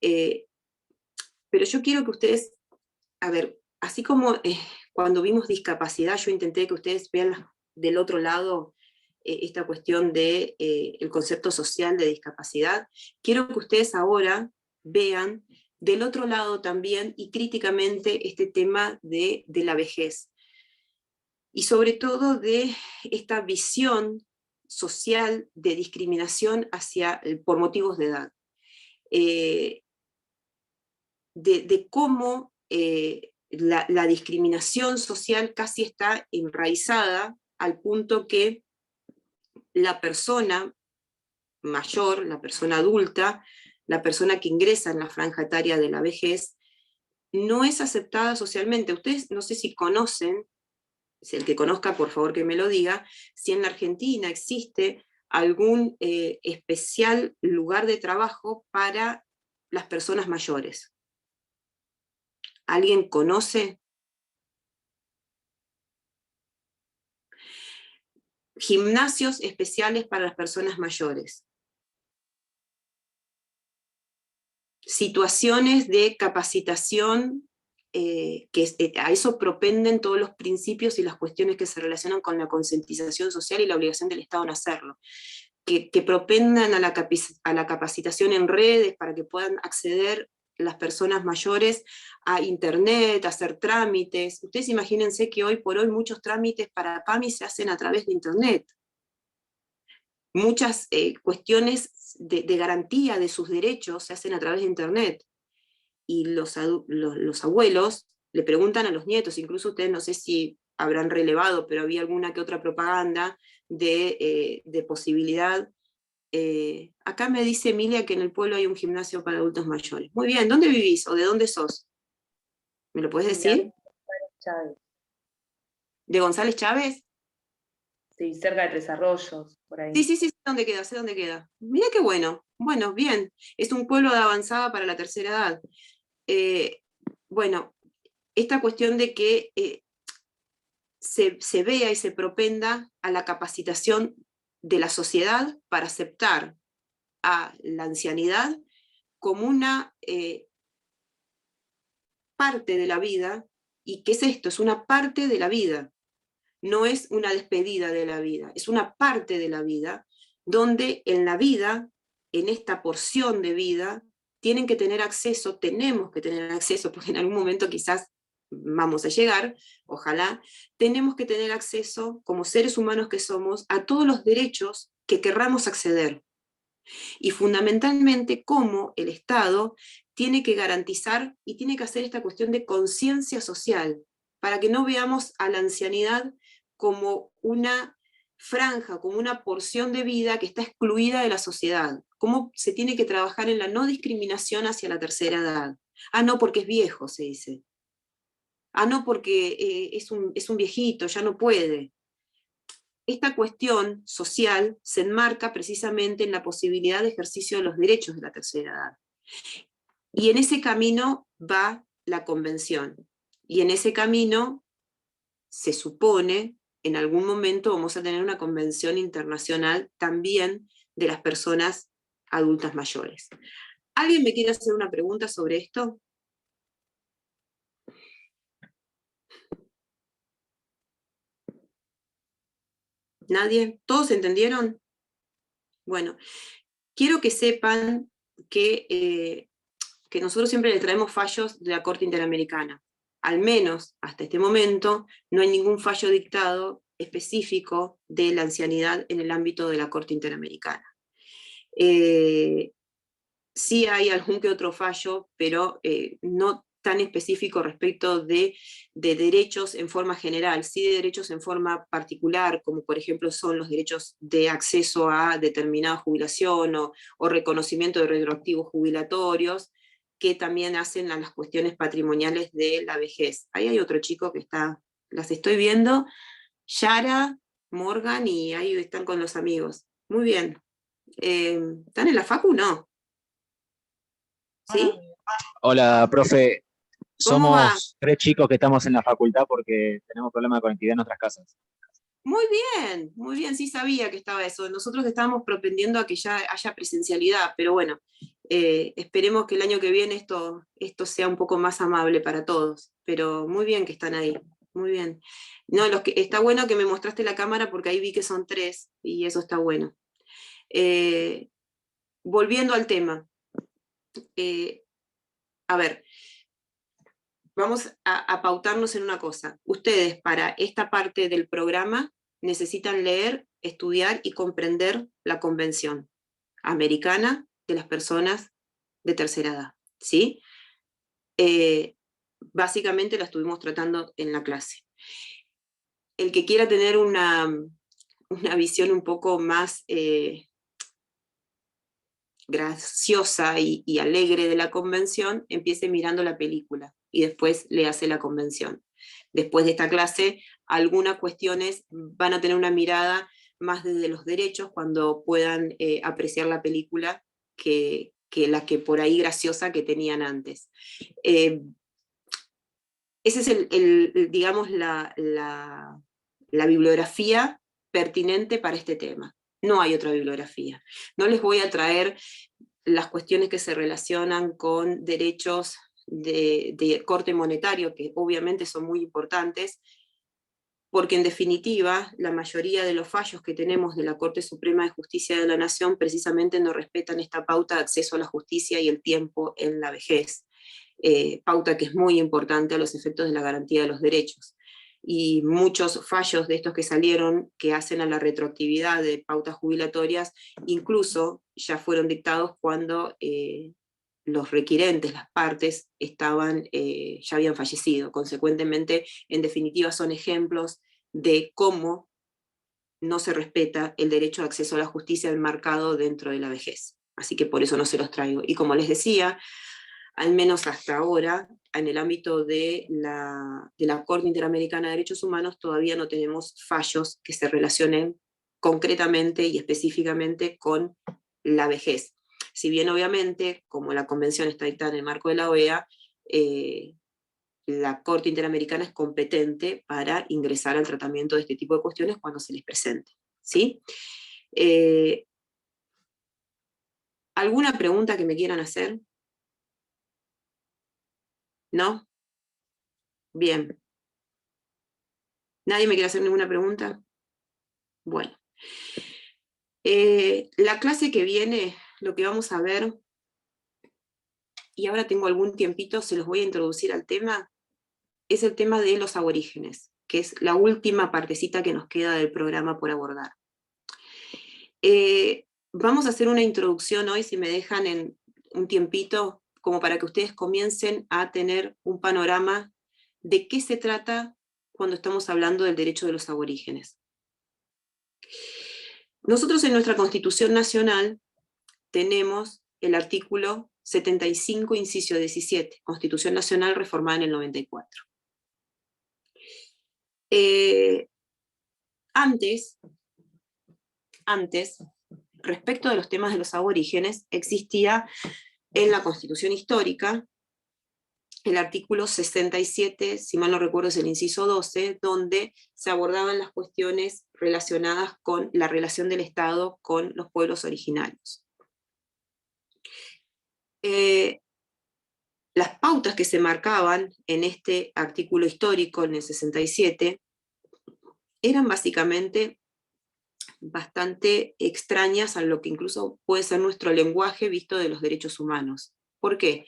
Pero yo quiero que ustedes, a ver, así como cuando vimos discapacidad, yo intenté que ustedes vean del otro lado esta cuestión del el concepto social de discapacidad, quiero que ustedes ahora vean del otro lado también y críticamente este tema de la vejez. Y sobre todo de esta visión social de discriminación por motivos de edad. De cómo la discriminación social casi está enraizada al punto que la persona mayor, la persona adulta, la persona que ingresa en la franja etaria de la vejez, no es aceptada socialmente. Ustedes no sé si conocen, si el que conozca por favor que me lo diga, si en la Argentina existe algún especial lugar de trabajo para las personas mayores. ¿Alguien conoce? Gimnasios especiales para las personas mayores. Situaciones de capacitación, que a eso propenden todos los principios y las cuestiones que se relacionan con la concientización social y la obligación del Estado en hacerlo. Que propendan a la capacitación en redes para que puedan acceder las personas mayores a internet, a hacer trámites. Ustedes imagínense que hoy por hoy muchos trámites para PAMI se hacen a través de internet. Muchas cuestiones de garantía de sus derechos se hacen a través de internet. Y los abuelos le preguntan a los nietos, incluso ustedes no sé si habrán relevado, pero había alguna que otra propaganda de posibilidad Acá me dice Emilia que en el pueblo hay un gimnasio para adultos mayores. Muy bien, ¿dónde vivís o de dónde sos? ¿Me lo podés decir? Chávez. ¿De González Chávez? Sí, cerca de Tres Arroyos, por ahí. Sí, sé dónde queda, sé dónde queda. Mira qué bueno. Bueno, bien. Es un pueblo de avanzada para la tercera edad. Bueno, esta cuestión de que se vea y se propenda a la capacitación de la sociedad para aceptar a la ancianidad como una parte de la vida. ¿Y qué es esto? Es una parte de la vida. No es una despedida de la vida, es una parte de la vida, donde en la vida, en esta porción de vida, tienen que tener acceso, tenemos que tener acceso, porque en algún momento quizás vamos a llegar, ojalá, tenemos que tener acceso, como seres humanos que somos, a todos los derechos que querramos acceder. Y fundamentalmente cómo el Estado tiene que garantizar y tiene que hacer esta cuestión de conciencia social, para que no veamos a la ancianidad como una franja, como una porción de vida que está excluida de la sociedad. Cómo se tiene que trabajar en la no discriminación hacia la tercera edad. Ah, no, porque es viejo, se dice. Ah, no, porque es un viejito, ya no puede. Esta cuestión social se enmarca precisamente en la posibilidad de ejercicio de los derechos de la tercera edad. Y en ese camino va la convención. Y en ese camino se supone, en algún momento vamos a tener una convención internacional también de las personas adultas mayores. ¿Alguien me quiere hacer una pregunta sobre esto? ¿Nadie? ¿Todos entendieron? Bueno, quiero que sepan que nosotros siempre le traemos fallos de la Corte Interamericana. Al menos hasta este momento no hay ningún fallo dictado específico de la ancianidad en el ámbito de la Corte Interamericana. Sí hay algún que otro fallo, pero no tan específico respecto de derechos en forma general, sí de derechos en forma particular, como por ejemplo son los derechos de acceso a determinada jubilación o reconocimiento de retroactivos jubilatorios, que también hacen a las cuestiones patrimoniales de la vejez. Ahí hay otro chico que está, las estoy viendo, Yara, Morgan, y ahí están con los amigos. Muy bien. ¿Están en la facu? No. ¿Sí? Hola, profe. ¿Cómo va? Somos 3 chicos que estamos en la facultad porque tenemos problemas de conectividad en nuestras casas. Muy bien, sí sabía que estaba eso. Nosotros estábamos propendiendo a que ya haya presencialidad, pero bueno, esperemos que el año que viene esto sea un poco más amable para todos. Pero muy bien que están ahí, muy bien. No, está bueno que me mostraste la cámara porque ahí vi que son 3 y eso está bueno. Volviendo al tema. A ver, vamos a pautarnos en una cosa. Ustedes para esta parte del programa necesitan leer, estudiar y comprender la Convención Americana de las Personas de Tercera Edad, ¿sí? Básicamente la estuvimos tratando en la clase. El que quiera tener una visión un poco más graciosa y alegre de la convención, empiece mirando la película y después le hace la convención. Después de esta clase, algunas cuestiones van a tener una mirada más desde los derechos cuando puedan apreciar la película que la que por ahí graciosa que tenían antes. Esa es digamos, la bibliografía pertinente para este tema. No hay otra bibliografía. No les voy a traer las cuestiones que se relacionan con derechos de corte monetario, que obviamente son muy importantes, porque en definitiva la mayoría de los fallos que tenemos de la Corte Suprema de Justicia de la Nación precisamente no respetan esta pauta de acceso a la justicia y el tiempo en la vejez. Pauta que es muy importante a los efectos de la garantía de los derechos. Y muchos fallos de estos que salieron, que hacen a la retroactividad de pautas jubilatorias, incluso ya fueron dictados cuando los requirentes, las partes, ya habían fallecido. Consecuentemente, en definitiva, son ejemplos de cómo no se respeta el derecho de acceso a la justicia enmarcado dentro de la vejez. Así que por eso no se los traigo. Y como les decía, al menos hasta ahora, en el ámbito de la Corte Interamericana de Derechos Humanos, todavía no tenemos fallos que se relacionen concretamente y específicamente con la vejez. Si bien obviamente, como la convención está dictada en el marco de la OEA, la Corte Interamericana es competente para ingresar al tratamiento de este tipo de cuestiones cuando se les presente, ¿sí? ¿Alguna pregunta que me quieran hacer? ¿No? Bien. ¿Nadie me quiere hacer ninguna pregunta? Bueno. La clase que viene, lo que vamos a ver, y ahora tengo algún tiempito, se los voy a introducir al tema, es el tema de los aborígenes, que es la última partecita que nos queda del programa por abordar. Vamos a hacer una introducción hoy, si me dejan en un tiempito, como para que ustedes comiencen a tener un panorama de qué se trata cuando estamos hablando del derecho de los aborígenes. Nosotros en nuestra Constitución Nacional tenemos el artículo 75, inciso 17, Constitución Nacional reformada en el 94. Antes, respecto de los temas de los aborígenes, existía en la Constitución Histórica el artículo 67, si mal no recuerdo es el inciso 12, donde se abordaban las cuestiones relacionadas con la relación del Estado con los pueblos originarios. Las pautas que se marcaban en este artículo histórico, en el 67, eran básicamente bastante extrañas a lo que incluso puede ser nuestro lenguaje visto de los derechos humanos. ¿Por qué?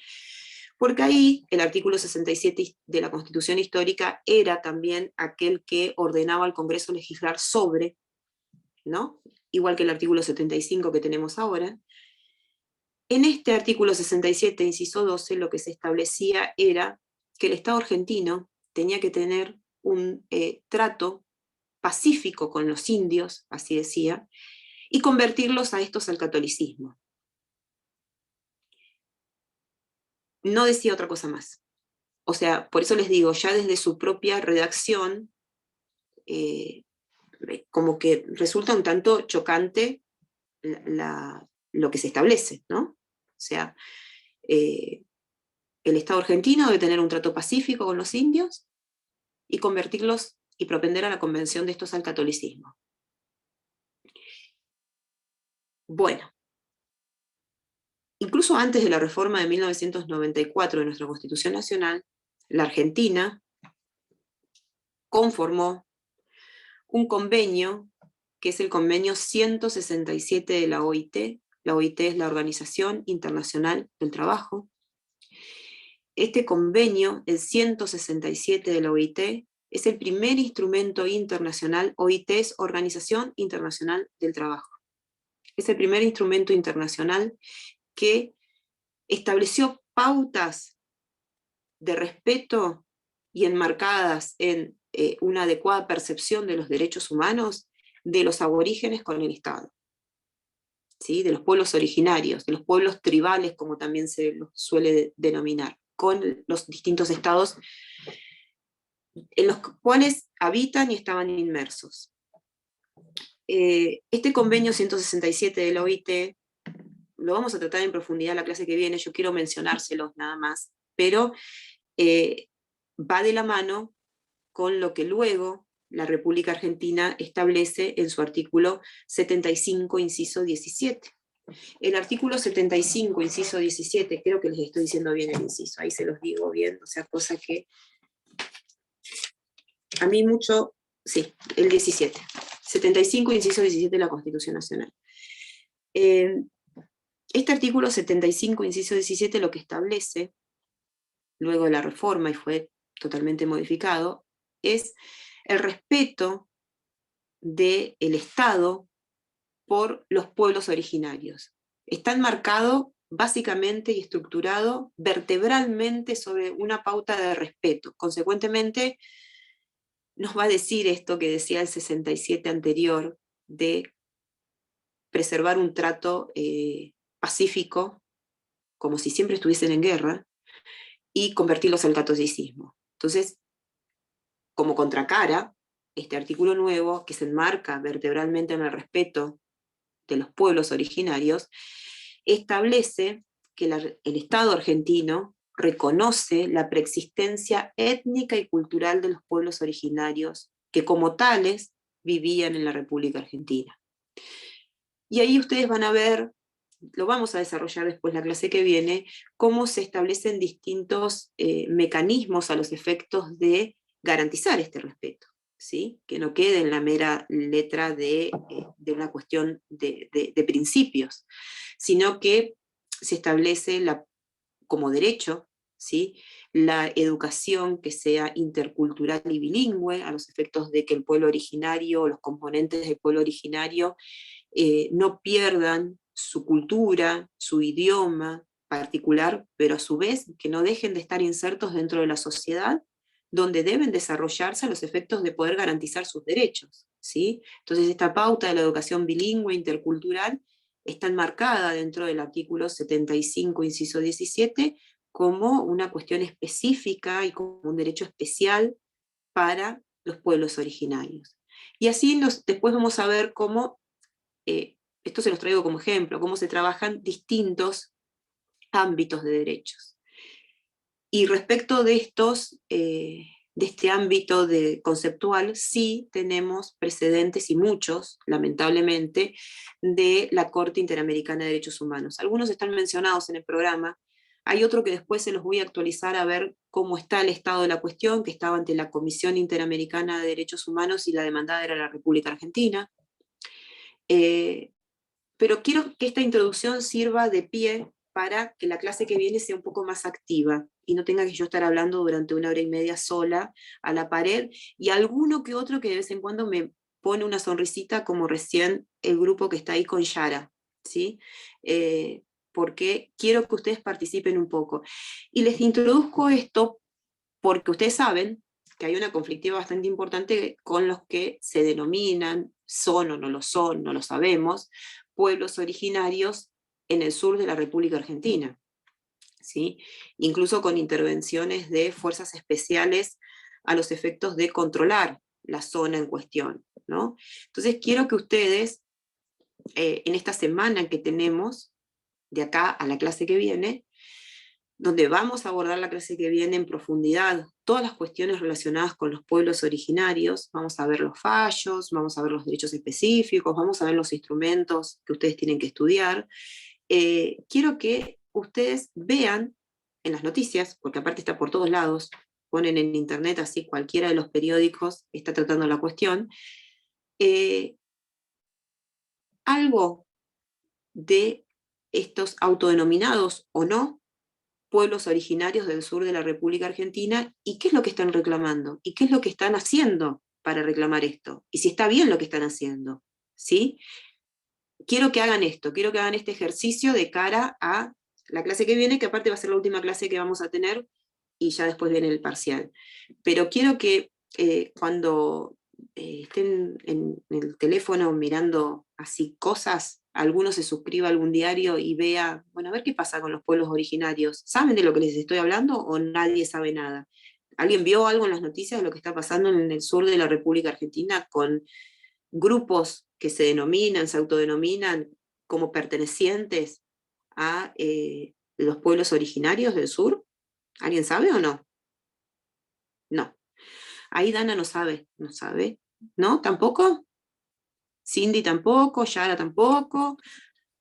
Porque ahí el artículo 67 de la Constitución Histórica era también aquel que ordenaba al Congreso legislar sobre, ¿no? Igual que el artículo 75 que tenemos ahora. En este artículo 67, inciso 12, lo que se establecía era que el Estado argentino tenía que tener un trato pacífico con los indios, así decía, y convertirlos a estos al catolicismo. No decía otra cosa más. O sea, por eso les digo, ya desde su propia redacción, como que resulta un tanto chocante lo que se establece, ¿no? O sea, el Estado argentino debe tener un trato pacífico con los indios y convertirlos y propender a la convención de estos al catolicismo. Bueno, incluso antes de la reforma de 1994 de nuestra Constitución Nacional, la Argentina conformó un convenio, que es el convenio 167 de la OIT. La OIT es la Organización Internacional del Trabajo. Este convenio, el 167 de la OIT, es el primer instrumento internacional. OIT es Organización Internacional del Trabajo. Es el primer instrumento internacional que estableció pautas de respeto y enmarcadas en una adecuada percepción de los derechos humanos de los aborígenes con el Estado, ¿sí? De los pueblos originarios, de los pueblos tribales, como también se los suele denominar, con los distintos estados en los cuales habitan y estaban inmersos. Este convenio 167 de la OIT lo vamos a tratar en profundidad la clase que viene, yo quiero mencionárselos nada más, pero va de la mano con lo que luego la República Argentina establece en su artículo 75, inciso 17. El artículo 75, inciso 17, creo que les estoy diciendo bien el inciso, ahí se los digo bien, o sea, cosa que a mí mucho, sí, el 17. 75, inciso 17 de la Constitución Nacional. Este artículo 75, inciso 17, lo que establece, luego de la reforma, y fue totalmente modificado, es el respeto del Estado por los pueblos originarios. Está enmarcado básicamente y estructurado vertebralmente sobre una pauta de respeto. Consecuentemente, nos va a decir esto que decía el 67 anterior, de preservar un trato pacífico, como si siempre estuviesen en guerra, y convertirlos al catolicismo. Entonces, como contracara, este artículo nuevo, que se enmarca vertebralmente en el respeto de los pueblos originarios, establece que el Estado argentino reconoce la preexistencia étnica y cultural de los pueblos originarios, que como tales vivían en la República Argentina. Y ahí ustedes van a ver, lo vamos a desarrollar después la clase que viene, cómo se establecen distintos mecanismos a los efectos de garantizar este respeto, ¿sí? Que no quede en la mera letra de una cuestión de principios, sino que se establece como derecho, ¿sí? La educación que sea intercultural y bilingüe, a los efectos de que el pueblo originario, los componentes del pueblo originario, no pierdan su cultura, su idioma particular, pero a su vez que no dejen de estar insertos dentro de la sociedad, donde deben desarrollarse a los efectos de poder garantizar sus derechos, ¿sí? Entonces esta pauta de la educación bilingüe intercultural está enmarcada dentro del artículo 75, inciso 17, como una cuestión específica y como un derecho especial para los pueblos originarios. Y así después vamos a ver cómo, esto se los traigo como ejemplo, cómo se trabajan distintos ámbitos de derechos. Y respecto de este ámbito conceptual, sí tenemos precedentes, y muchos, lamentablemente, de la Corte Interamericana de Derechos Humanos. Algunos están mencionados en el programa, hay otro que después se los voy a actualizar a ver cómo está el estado de la cuestión, que estaba ante la Comisión Interamericana de Derechos Humanos y la demandada era la República Argentina. Pero quiero que esta introducción sirva de pie para que la clase que viene sea un poco más activa y no tenga que yo estar hablando durante 1 hora y media sola a la pared, y alguno que otro que de vez en cuando me pone una sonrisita, como recién el grupo que está ahí con Yara, ¿sí? Porque quiero que ustedes participen un poco. Y les introduzco esto porque ustedes saben que hay una conflictiva bastante importante con los que se denominan, son o no lo son, no lo sabemos, pueblos originarios en el sur de la República Argentina, ¿sí? Incluso con intervenciones de fuerzas especiales a los efectos de controlar la zona en cuestión, ¿no? Entonces quiero que ustedes, en esta semana que tenemos, de acá a la clase que viene, donde vamos a abordar la clase que viene en profundidad todas las cuestiones relacionadas con los pueblos originarios, vamos a ver los fallos, vamos a ver los derechos específicos, vamos a ver los instrumentos que ustedes tienen que estudiar. Quiero que ustedes vean en las noticias, porque aparte está por todos lados, ponen en internet así, cualquiera de los periódicos está tratando la cuestión, algo de estos autodenominados o no pueblos originarios del sur de la República Argentina, y qué es lo que están reclamando, y qué es lo que están haciendo para reclamar esto, y si está bien lo que están haciendo, ¿sí? Quiero que hagan esto, quiero que hagan este ejercicio de cara a la clase que viene, que aparte va a ser la última clase que vamos a tener, y ya después viene el parcial. Pero quiero que cuando estén en el teléfono mirando así cosas, alguno se suscriba a algún diario y vea, bueno, a ver qué pasa con los pueblos originarios. ¿Saben de lo que les estoy hablando o nadie sabe nada? ¿Alguien vio algo en las noticias de lo que está pasando en el sur de la República Argentina con grupos que se denominan, se autodenominan como pertenecientes a los pueblos originarios del sur? ¿Alguien sabe o no? No. Ahí Dana no sabe, no sabe. ¿No? ¿Tampoco? Cindy tampoco, Yara tampoco.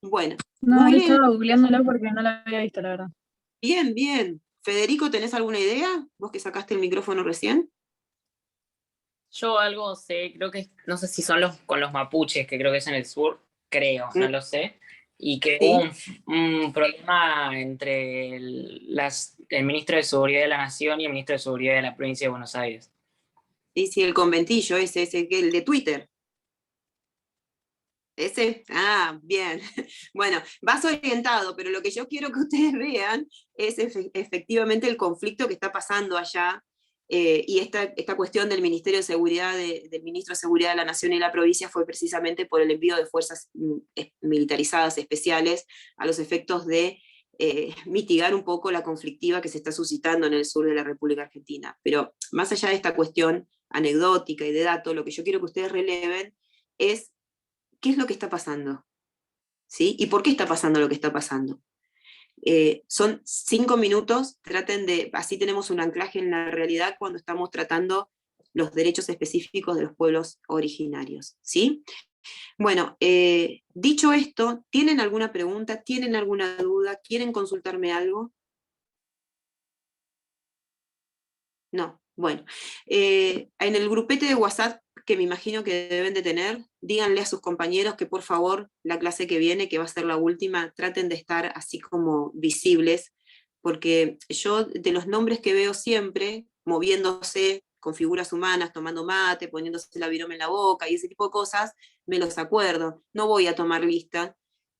Bueno. No, yo Google. estaba googleándolo porque no la había visto, la verdad. Bien, bien. Federico, ¿tenés alguna idea? Vos que sacaste el micrófono recién. Yo algo sé, creo que, no sé si son con los mapuches, que creo que es en el sur, creo, no lo sé, y que hubo un problema entre el ministro de Seguridad de la Nación y el ministro de Seguridad de la provincia de Buenos Aires. Sí, el conventillo ese, el de Twitter. ¿Ese? Ah, bien. Bueno, vas orientado, pero lo que yo quiero que ustedes vean es efectivamente el conflicto que está pasando allá Y esta cuestión del Ministerio de Seguridad, del Ministro de Seguridad de la Nación y la provincia fue precisamente por el envío de fuerzas militarizadas especiales a los efectos de mitigar un poco la conflictiva que se está suscitando en el sur de la República Argentina. Pero más allá de esta cuestión anecdótica y de datos, lo que yo quiero que ustedes releven es qué es lo que está pasando, ¿sí? Y por qué está pasando lo que está pasando. Son 5 minutos, traten de, así tenemos un anclaje en la realidad cuando estamos tratando los derechos específicos de los pueblos originarios, ¿sí? Bueno, dicho esto, ¿tienen alguna pregunta? ¿Tienen alguna duda? ¿Quieren consultarme algo? No, bueno. En el grupete de WhatsApp, que me imagino que deben de tener, díganle a sus compañeros que por favor la clase que viene, que va a ser la última, traten de estar así como visibles, porque yo de los nombres que veo siempre, moviéndose con figuras humanas, tomando mate, poniéndose la virome en la boca y ese tipo de cosas, me los acuerdo. No voy a tomar lista,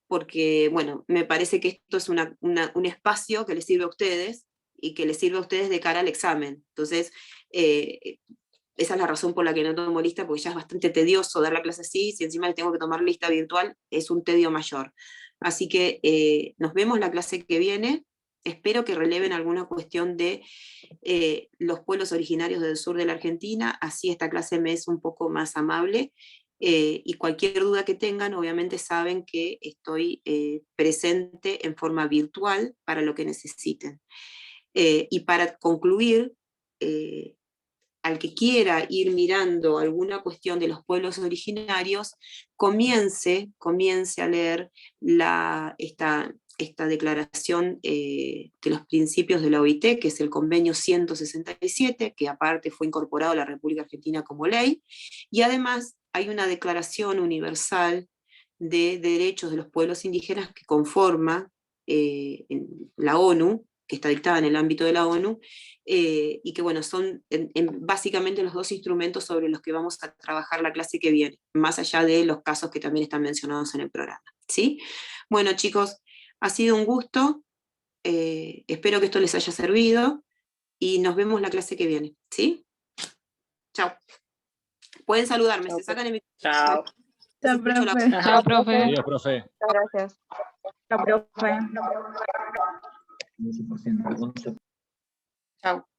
porque bueno, me parece que esto es un espacio que les sirve a ustedes, y que les sirve a ustedes de cara al examen. Entonces, esa es la razón por la que no tomo lista, porque ya es bastante tedioso dar la clase así, si encima le tengo que tomar lista virtual, es un tedio mayor. Así que nos vemos la clase que viene. Espero que releven alguna cuestión de los pueblos originarios del sur de la Argentina, así esta clase me es un poco más amable. Y cualquier duda que tengan, obviamente saben que estoy presente en forma virtual para lo que necesiten. Y para concluir, al que quiera ir mirando alguna cuestión de los pueblos originarios, comience a leer esta declaración de los principios de la OIT, que es el convenio 167, que aparte fue incorporado a la República Argentina como ley, y además hay una declaración universal de derechos de los pueblos indígenas que conforma la ONU, que está dictada en el ámbito de la ONU, y que bueno, son básicamente los dos instrumentos sobre los que vamos a trabajar la clase que viene, más allá de los casos que también están mencionados en el programa, ¿sí? Bueno chicos, ha sido un gusto, espero que esto les haya servido, y nos vemos la clase que viene, ¿sí? Chao. Pueden saludarme, Chao, se sacan el Chao. Chao, escucho la- profe. Chao, profe. Adiós, profe. Muchas gracias. Chao, profe. 15%. Chao.